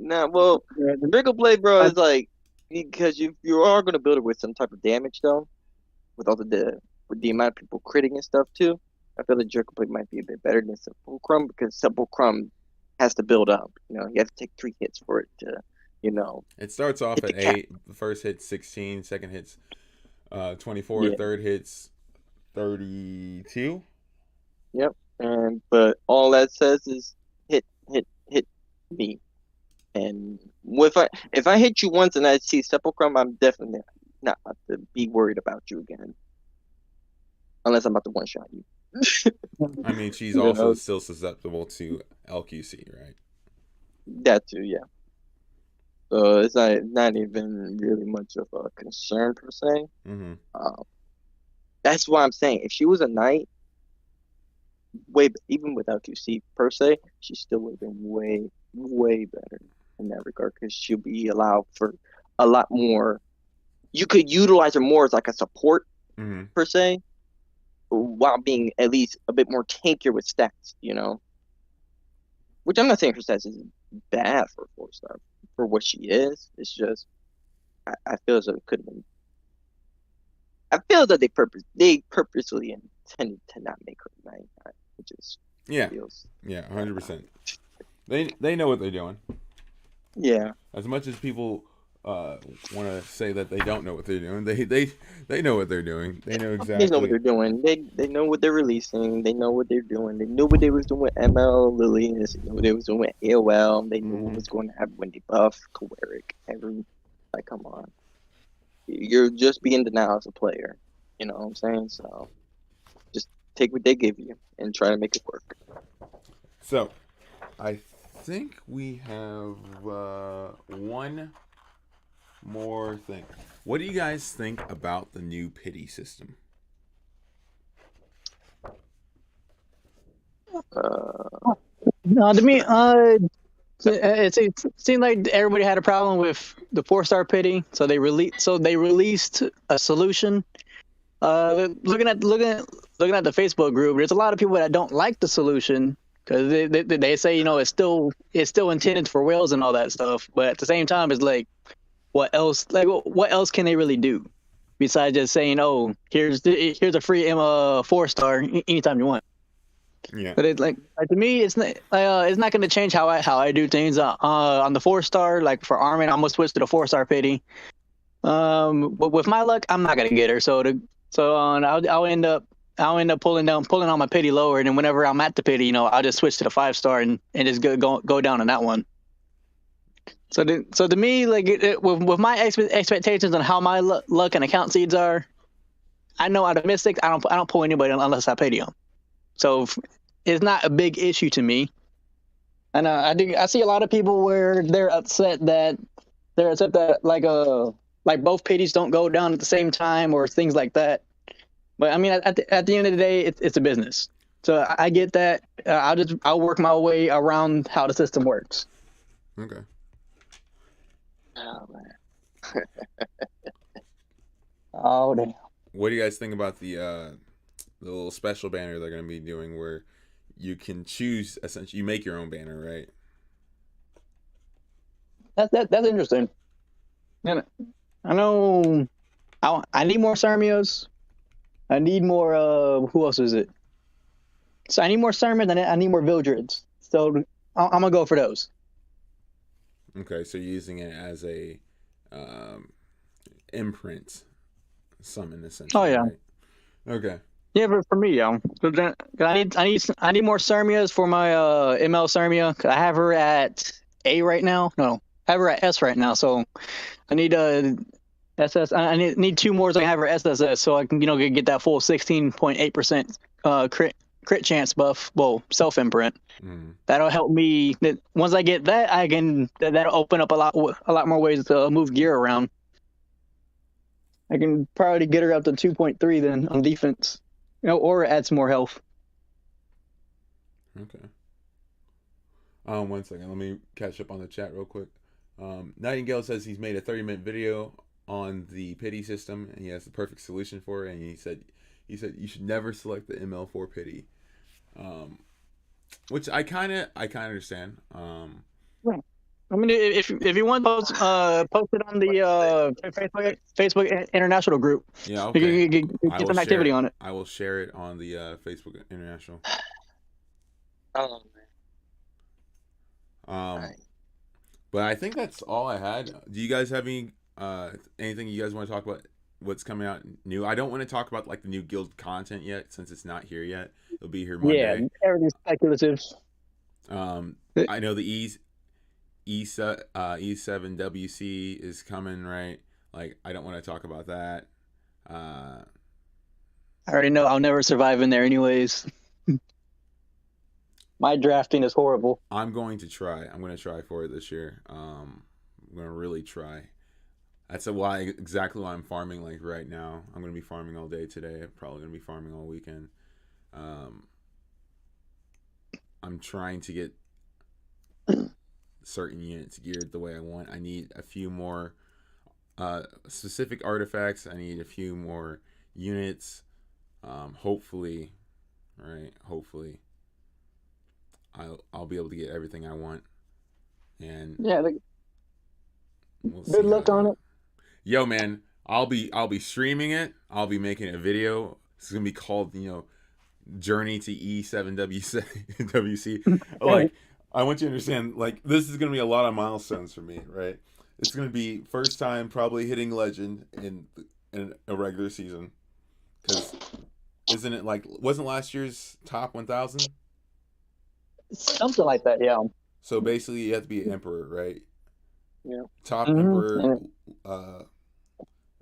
Nah, well, the Draco Plate, bro, is like because you are going to build it with some type of damage, though, with the amount of people critting and stuff too. I feel like Draco Plate might be a bit better than Sepulchrum because Sepulchrum has to build up. You have to take 3 hits for it to, It starts off at 8. The first hit's 16. Second hit's 24. Yeah. Third hit's 32. Yep. But all that says is hit me. And if I hit you once and I see Sepulchrum, I'm definitely not about to be worried about you again. Unless I'm about to one-shot you. I mean, she's also still susceptible to LQC, right? That too, yeah. So it's not even really much of a concern per se. That's why I'm saying if she was a knight, even with LQC per se, she still would have been way, way better in that regard because she'll be allowed for a lot more. You could utilize her more as like a support per se, while being at least a bit more tankier with stats, Which I'm not saying her stats is bad for a 4-star for what she is. It's just I feel as though it could have been. I feel that they purposely intended to not make her a knight, which is feels 100%. They know what they're doing. Yeah. As much as people want to say that they don't know what they're doing, they know what they're doing. They know exactly. They know what they're doing. They know what they're releasing. They know what they're doing. They knew what they was doing with ML Lily. They knew what they was doing with AOL. They knew what was going to happen when they buff Kawaric. Like, come on. You're just being denied as a player. You know what I'm saying? So just take what they give you and try to make it work. So, I think we have one more thing. What do you guys think about the new pity system? No, to me, it seemed like everybody had a problem with the 4-star pity, so they released a solution. Looking at the Facebook group, there's a lot of people that don't like the solution because they say it's still intended for whales and all that stuff. But at the same time, it's like what else? Like what else can they really do besides just saying, oh, here's a free 4-star anytime you want. Yeah. But like to me, it's not going to change how I do things. On the 4-star, like for Armin, I'm gonna switch to the 4-star pity. But with my luck, I'm not gonna get her. I'll end up pulling on my pity lower, and then whenever I'm at the pity, I'll just switch to the 5-star and just go down on that one. So to me, like with my expectations on how my luck and account seeds are, I know out of Mystics, I don't pull anybody unless I pity them. So it's not a big issue to me. And I see a lot of people where they're upset that like both pities don't go down at the same time or things like that. But I mean, at the end of the day, it's a business. So I get that. I'll work my way around how the system works. Okay. Oh man. Oh damn. What do you guys think about the little special banner they're going to be doing where you can choose, essentially, you make your own banner, right? That's interesting. And I know I need more Sarmios. I need more. Who else is it? So I need more Sarmios and I need more Vildreds. So I'm gonna go for those. Okay, so you're using it as a imprint summon, essentially. Oh yeah. Right? Okay. Yeah, but for me, I need more Sarmias for my ML Sarmia. 'Cause I have her at A right now. No, I have her at S right now. So I need SS. I need 2 more so I can have her SSS so I can get that full 16.8% crit chance buff. Well, self imprint. That'll help me. Once I get that, that'll open up a lot more ways to move gear around. I can probably get her up to 2.3 then on defense. Or add some more health. Okay. 1 second. Let me catch up on the chat real quick. Nightingale says he's made a 30-minute video on the pity system and he has the perfect solution for it. And he said you should never select the ML4 pity, which I kind of understand. Right. I mean, if you want those, post it on the Facebook International group. Yeah, okay. You get some activity on it. I will share it on the Facebook International. Oh man. Right. But I think that's all I had. Do you guys have any anything you guys want to talk about? What's coming out new? I don't want to talk about like the new guild content yet, since it's not here yet. It'll be here Monday. Yeah, everything's speculative. I know the E7WC is coming, right? Like, I don't want to talk about that. I already know I'll never survive in there anyways. My drafting is horrible. I'm going to try. I'm going to try for it this year. I'm going to really try. That's exactly why I'm farming like right now. I'm going to be farming all day today. I'm probably going to be farming all weekend. I'm trying to get certain units geared the way I want. I need a few more specific artifacts. I need a few more units. Hopefully, I'll be able to get everything I want. And yeah, we'll good luck on it. Yo, man, I'll be streaming it. I'll be making a video. It's gonna be called, Journey to E7WC. Like, I want you to understand, like, this is gonna be a lot of milestones for me, right? It's gonna be first time probably hitting legend in a regular season, because isn't it like, wasn't last year's top 1,000? Something like that, yeah. So basically, you have to be an emperor, right? Yeah. Top emperor.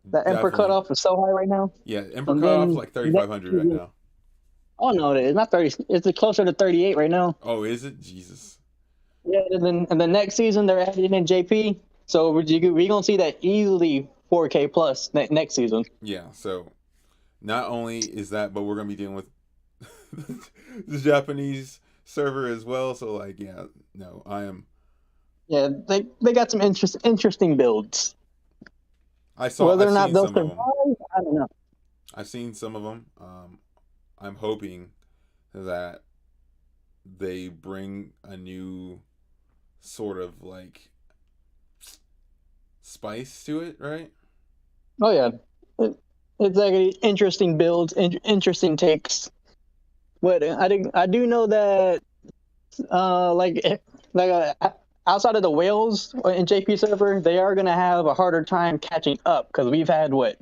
The emperor cutoff is so high right now. Yeah, emperor cutoff is like 3,500 right now. Oh no, it's not 30. It's closer to 38 right now. Oh, is it? Jesus. Yeah, and then next season they're adding in JP, so we're gonna see that easily 4K plus next season. Yeah. So not only is that, but we're gonna be dealing with the Japanese server as well. So like, yeah, no, I am. Yeah, they got some interesting builds. Whether or not they'll survive, I don't know. I've seen some of them. I'm hoping that they bring a new sort of like spice to it, right? Oh yeah, it's like interesting builds, interesting takes. But I do know that outside of the whales in JP server, they are gonna have a harder time catching up because we've had what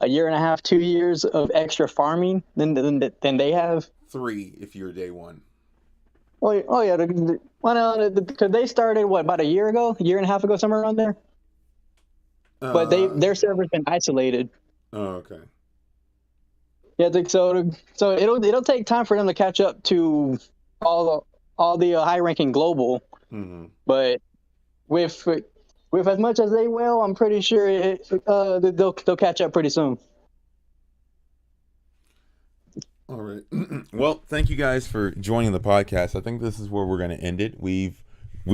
a year and a half, 2 years of extra farming than they have. 3 if you're day one. Oh yeah, because they started what about a year ago, a year and a half ago, somewhere around there. But their server's been isolated. Oh, okay. Yeah, so it'll take time for them to catch up to all the high ranking global. Mm-hmm. But with as much as they will, I'm pretty sure they'll catch up pretty soon. All right. Well, thank you guys for joining the podcast. I think this is where we're going to end it. We've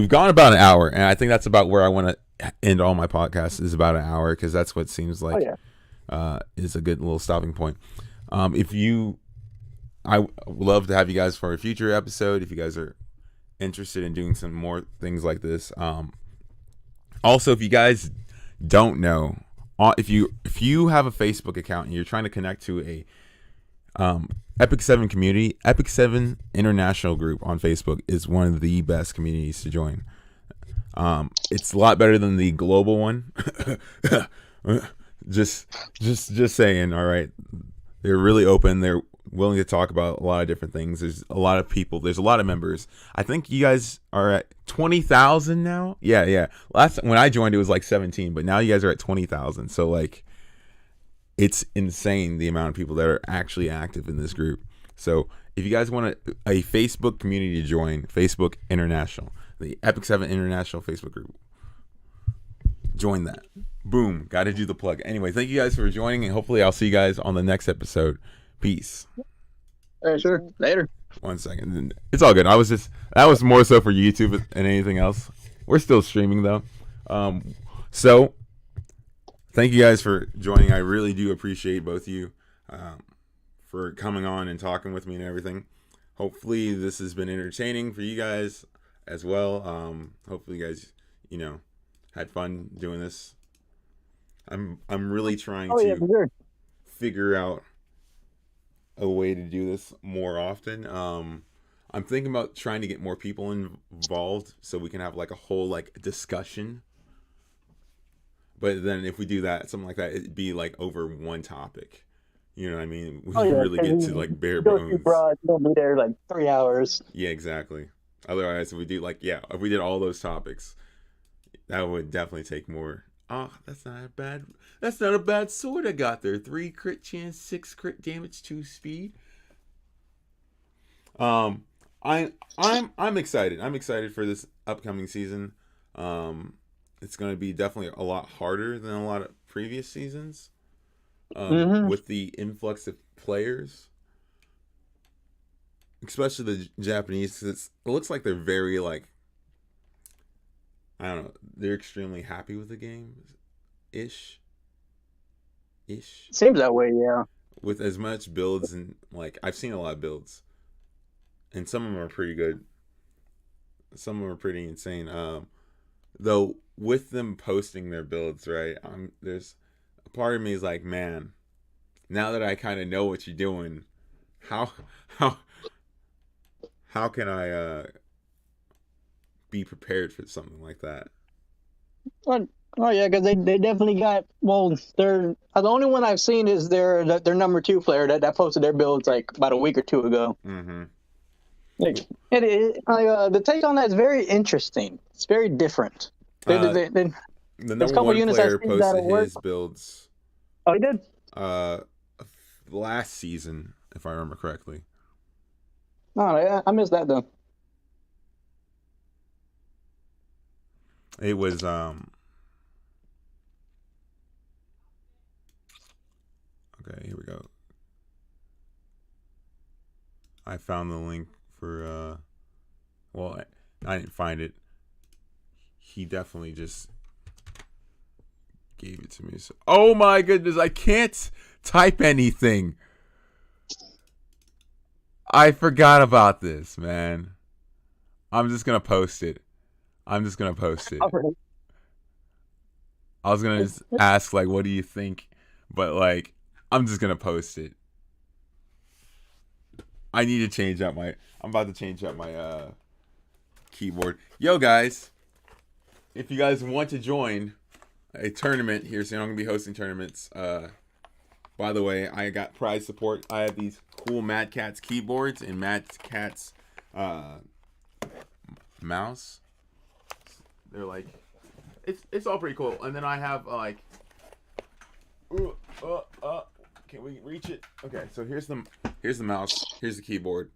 gone about an hour, and I think that's about where I want to end all my podcasts, is about an hour, because that's what seems like is a good little stopping point. I would love to have you guys for a future episode if you guys are interested in doing some more things like this. Also, if you guys don't know, if you have a Facebook account and you're trying to connect to a Epic 7 community, Epic 7 International Group on Facebook is one of the best communities to join. It's a lot better than the global one. just saying. All right, they're really open. They're willing to talk about a lot of different things. There's a lot of people. There's a lot of members. I think you guys are at 20,000 now. Yeah. When I joined, it was like 17, but now you guys are at 20,000. So like, it's insane the amount of people that are actually active in this group. So if you guys want a Facebook community to join, Facebook International, the Epic 7 International Facebook group, join that. Boom. Got to do the plug. Anyway, thank you guys for joining, and hopefully I'll see you guys on the next episode. Peace. All right, sure. Later. 1 second. It's all good. That was more so for YouTube than anything else. We're still streaming though. So thank you guys for joining. I really do appreciate both of you for coming on and talking with me and everything. Hopefully this has been entertaining for you guys as well. Hopefully you guys, had fun doing this. I'm really trying to figure out a way to do this more often. I'm thinking about trying to get more people involved so we can have like a whole like discussion. But then if we do that, something like that, it'd be like over one topic. You know what I mean? We really get to like bare bones. You'll be there like 3 hours. Yeah, exactly. Otherwise, if we did all those topics, that would definitely take more. Oh, that's not a bad sword I got there. 3 crit chance, 6 crit damage, 2 speed. I'm excited. I'm excited for this upcoming season. It's going to be definitely a lot harder than a lot of previous seasons. With the influx of players, especially the Japanese, because it looks like they're very like, I don't know, they're extremely happy with the game, ish. Seems that way, yeah. With as much builds, and like I've seen a lot of builds, and some of them are pretty good. Some of them are pretty insane. Though with them posting their builds, right? There's a part of me is like, man, now that I kind of know what you're doing, how can I be prepared for something like that? Oh yeah, because they definitely got. Well, they're the only one I've seen is their number 2 player that posted their builds like about a week or 2 ago. Mm-hmm. Like the take on that is very interesting. It's very different. The number 1 player posted his builds. Oh, he did. Last season, if I remember correctly. Oh, yeah, I missed that though. It was Okay, here we go. I found the link for well, I didn't find it. He definitely just gave it to me. So, oh my goodness, I can't Type anything. I forgot about this, man. I'm just gonna post it. I was gonna just ask, like, what do you think? But, like, I'm just gonna post it. I need to change out my... I'm about to change out my keyboard. Yo, guys. If you guys want to join a tournament here soon, I'm going to be hosting tournaments. By the way, I got prize support. I have these cool Mad Catz keyboards and Mad Catz mouse. They're like... It's all pretty cool. And then I have, like... Can we reach it? Okay, so here's the mouse. Here's the keyboard.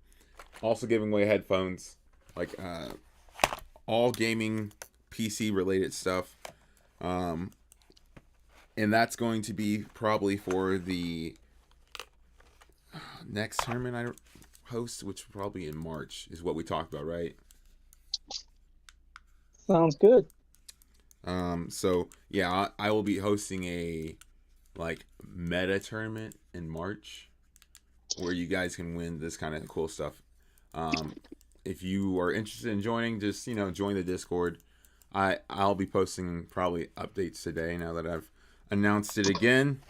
Also giving away headphones. Like, all gaming, PC related stuff. And that's going to be probably for the next tournament I host, which will probably in March, is what we talked about, right? Sounds good. So yeah, I will be hosting a like meta tournament in March where you guys can win this kind of cool stuff. If you are interested in joining, just join the Discord. I'll be posting probably updates today now that I've announced it again.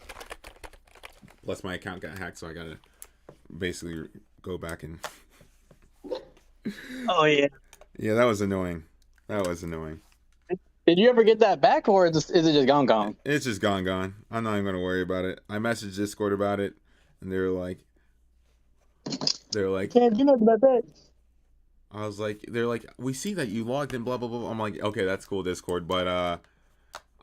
Plus my account got hacked, so I gotta basically go back and Oh yeah. Yeah, that was annoying. Did you ever get that back, or is it just gone? It's just gone. I'm not even gonna worry about it. I messaged Discord about it, and they were like, Can't do nothing about that. they're like, we see that you logged in, blah blah blah. I'm like, okay, that's cool, Discord, but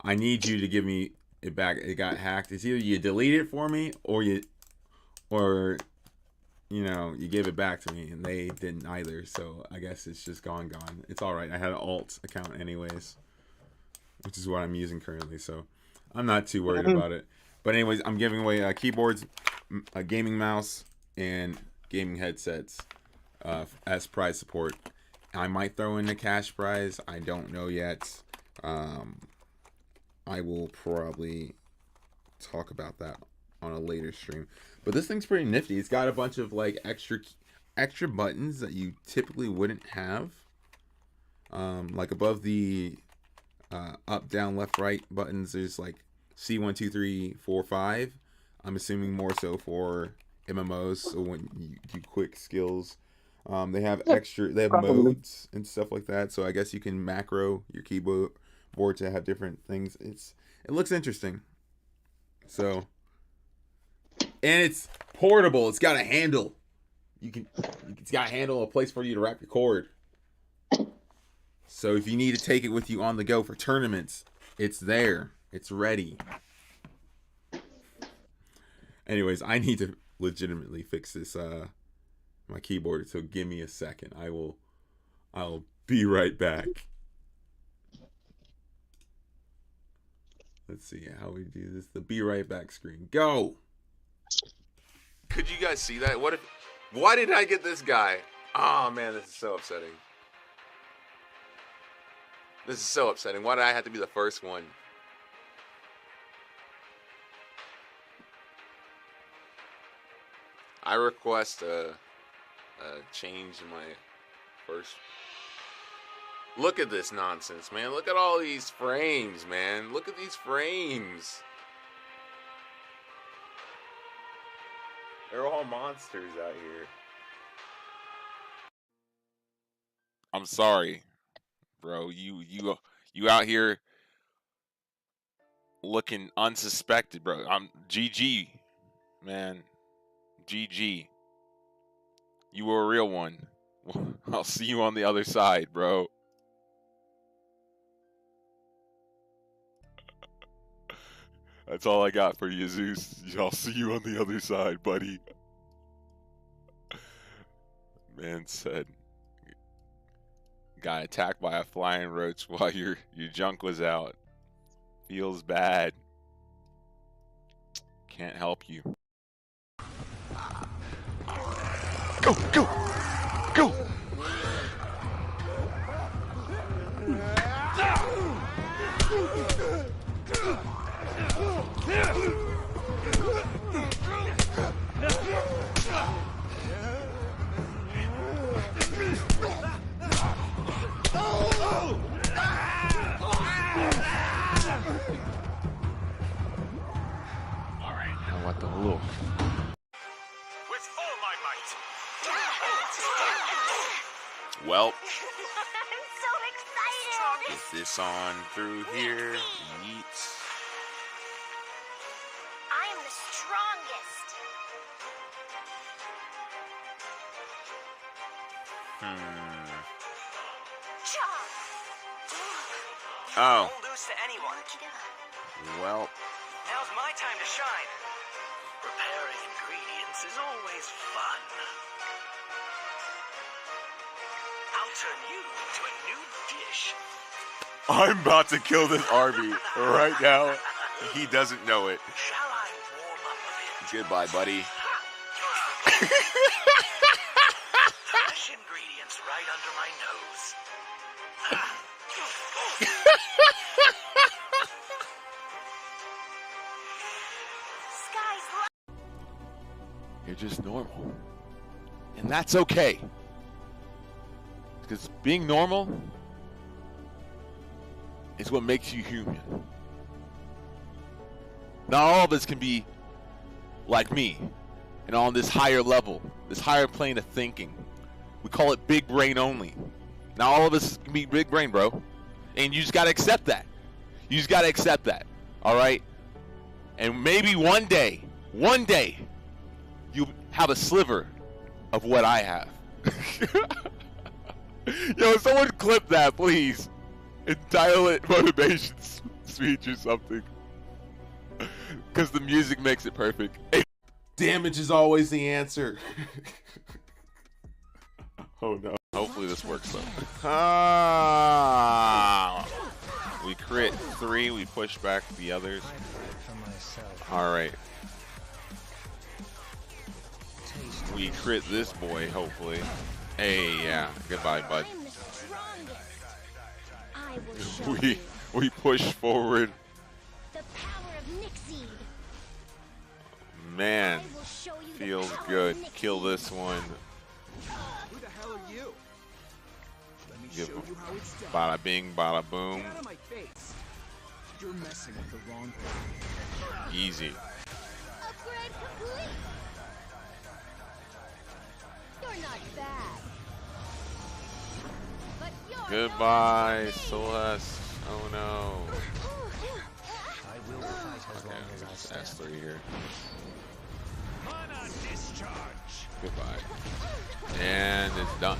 I need you to give me it back. It got hacked. It's either you delete it for me, or you give it back to me, and they didn't either. So I guess it's just gone. It's all right. I had an alt account anyways, which is what I'm using currently, so I'm not too worried about it. But anyways, I'm giving away keyboards, a gaming mouse, and gaming headsets as prize support. I might throw in a cash prize. I don't know yet. I will probably talk about that on a later stream. But this thing's pretty nifty. It's got a bunch of like extra buttons that you typically wouldn't have. Like above the up, down, left, right buttons, there's like C1, 2, 3, 4, 5. I'm assuming more so for MMOs, so when you do quick skills. They have modes and stuff like that, so I guess you can macro your keyboard to have different things. It looks interesting. So, and it's portable. It's got a handle. It's got a handle, a place for you to wrap your cord. So if you need to take it with you on the go for tournaments, it's there. It's ready. Anyways, I need to legitimately fix this my keyboard, so give me a second. I'll be right back. Let's see how we do this. The be right back screen. Go. Could you guys see that? Why did I get this guy? Oh man, this is so upsetting. Why did I have to be the first one? I request a change in my first. Look at this nonsense, man. Look at all these frames, man. Look at these frames. They're all monsters out here. I'm sorry, bro. You out here looking unsuspected, bro. I'm GG, man. GG. You were a real one. I'll see you on the other side, bro. That's all I got for you, Zeus. I'll see you on the other side, buddy. Man said, got attacked by a flying roach while your junk was out. Feels bad. Can't help you. Go, go, go! out though, a little. With all my might. Well, I'm so excited. is this on through here? Yeet. I am the strongest. Chomp. Oh, Won't lose to anyone. well, Now's my time to shine. Preparing ingredients is always fun. I'll turn you into a new dish. I'm about to kill this Arby right now. He doesn't know it. Shall I warm up a bit? Goodbye, buddy. Fresh ingredients right under my nose. Sky's You're just normal. And that's okay. Because being normal is what makes you human. Not all of us can be like me and on this higher level, this higher plane of thinking. We call it big brain only. Not all of us can be big brain, bro. And you just got to accept that. You just got to accept that. All right? And maybe one day, you have a sliver of what I have. Yo, someone clip that, please. And dial it motivation speech or something. Because the music makes it perfect. Damage is always the answer. Oh no. Hopefully this works though. We crit 3, we push back the others. Alright. We crit this boy, hopefully. Hey, yeah. Goodbye, bud. I'm the strongest. I will show you We push forward. the power of Nixie. Man, I will show you the feels power good. of Nixie. Kill this one. Who the hell are you? Let me Give show you how it's done. Bada bing, bada boom. Get out of my face. You're messing with the wrong thing. Easy. Upgrade complete. You're not bad. But you're Goodbye, Celeste. Oh no. I will fight as Okay, long as I just stand. S3 here. Mana discharge. Goodbye. And it's done.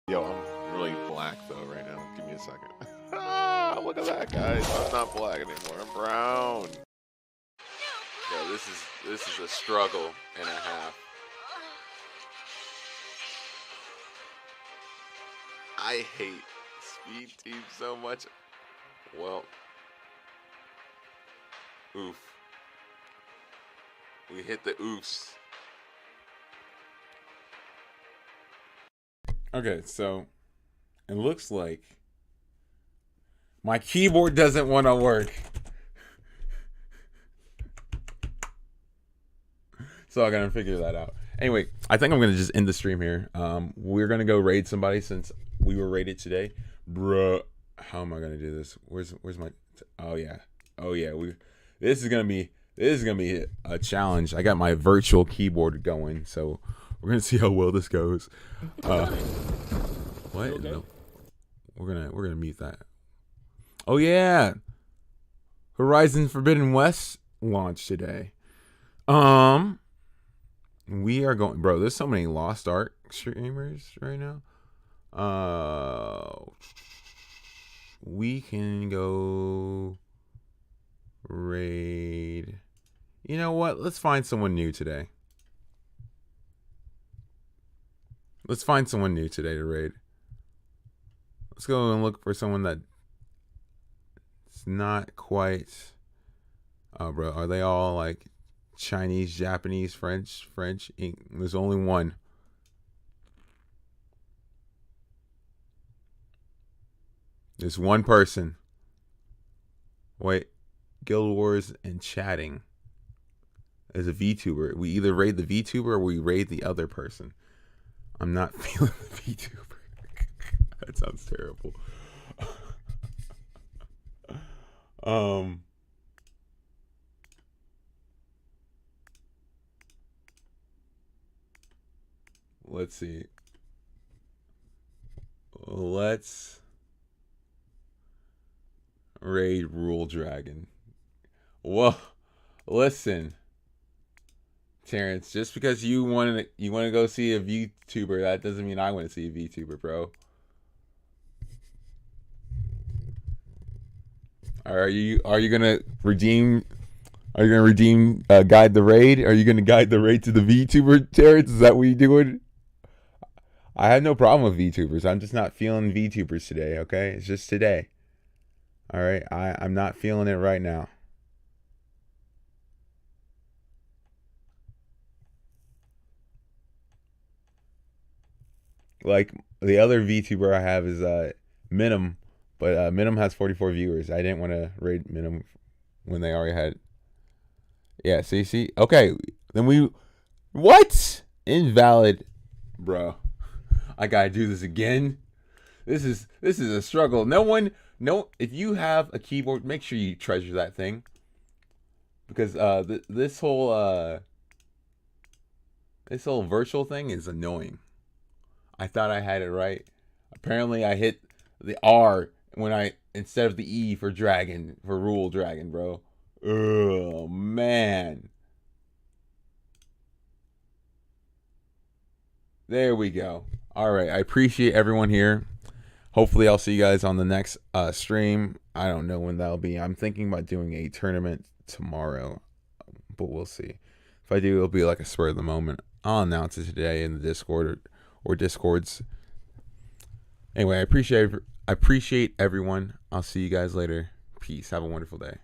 Yo, I'm really black though right now. Give me a second. Look at that, guys. I'm not black anymore. I'm brown. Yo, this is a struggle and a half. I hate Speed Team so much. Well, oof. We hit the oofs. Okay, so it looks like my keyboard doesn't want to work. So I gotta figure that out. Anyway, I think I'm gonna just end the stream here. We're gonna go raid somebody since we were raided today. Bruh, how am I gonna do this? Where's my? Oh yeah. This is gonna be a challenge. I got my virtual keyboard going, so we're gonna see how well this goes. What? Okay? No. We're gonna mute that. Oh yeah, Horizon Forbidden West launched today. We are going, bro. There's so many Lost Ark streamers right now. We can go raid. You know what? Let's find someone new today. Let's find someone new today to raid. Let's go and look for someone that's not quite. Oh, bro, are they all like Chinese, Japanese, French? There's only one. There's one person. Wait, Guild Wars and chatting as a VTuber. We either raid the VTuber or we raid the other person. I'm not feeling the VTuber. That sounds terrible. Let's see. Let's raid Rule Dragon. Whoa, listen, Terrence. Just because you want to go see a VTuber, that doesn't mean I want to see a VTuber, bro. Are you gonna redeem? Are you gonna redeem guide the raid? Are you gonna guide the raid to the VTuber, Terrence? Is that what you doing? I have no problem with VTubers. I'm just not feeling VTubers today, okay? It's just today. All right? I'm not feeling it right now. Like, the other VTuber I have is Minim, but Minim has 44 viewers. I didn't want to raid Minim when they already had... Yeah, see? Okay, then we... What? Invalid. Bro. I gotta do this again. This is a struggle. If you have a keyboard, make sure you treasure that thing, because this whole virtual thing is annoying. I thought I had it right. Apparently, I hit the R instead of the E for Rule Dragon, bro. Oh man. There we go. All right, I appreciate everyone here. Hopefully, I'll see you guys on the next stream. I don't know when that'll be. I'm thinking about doing a tournament tomorrow, but we'll see. If I do, it'll be like a spur of the moment. I'll announce it today in the Discord or Discords. Anyway, I appreciate everyone. I'll see you guys later. Peace. Have a wonderful day.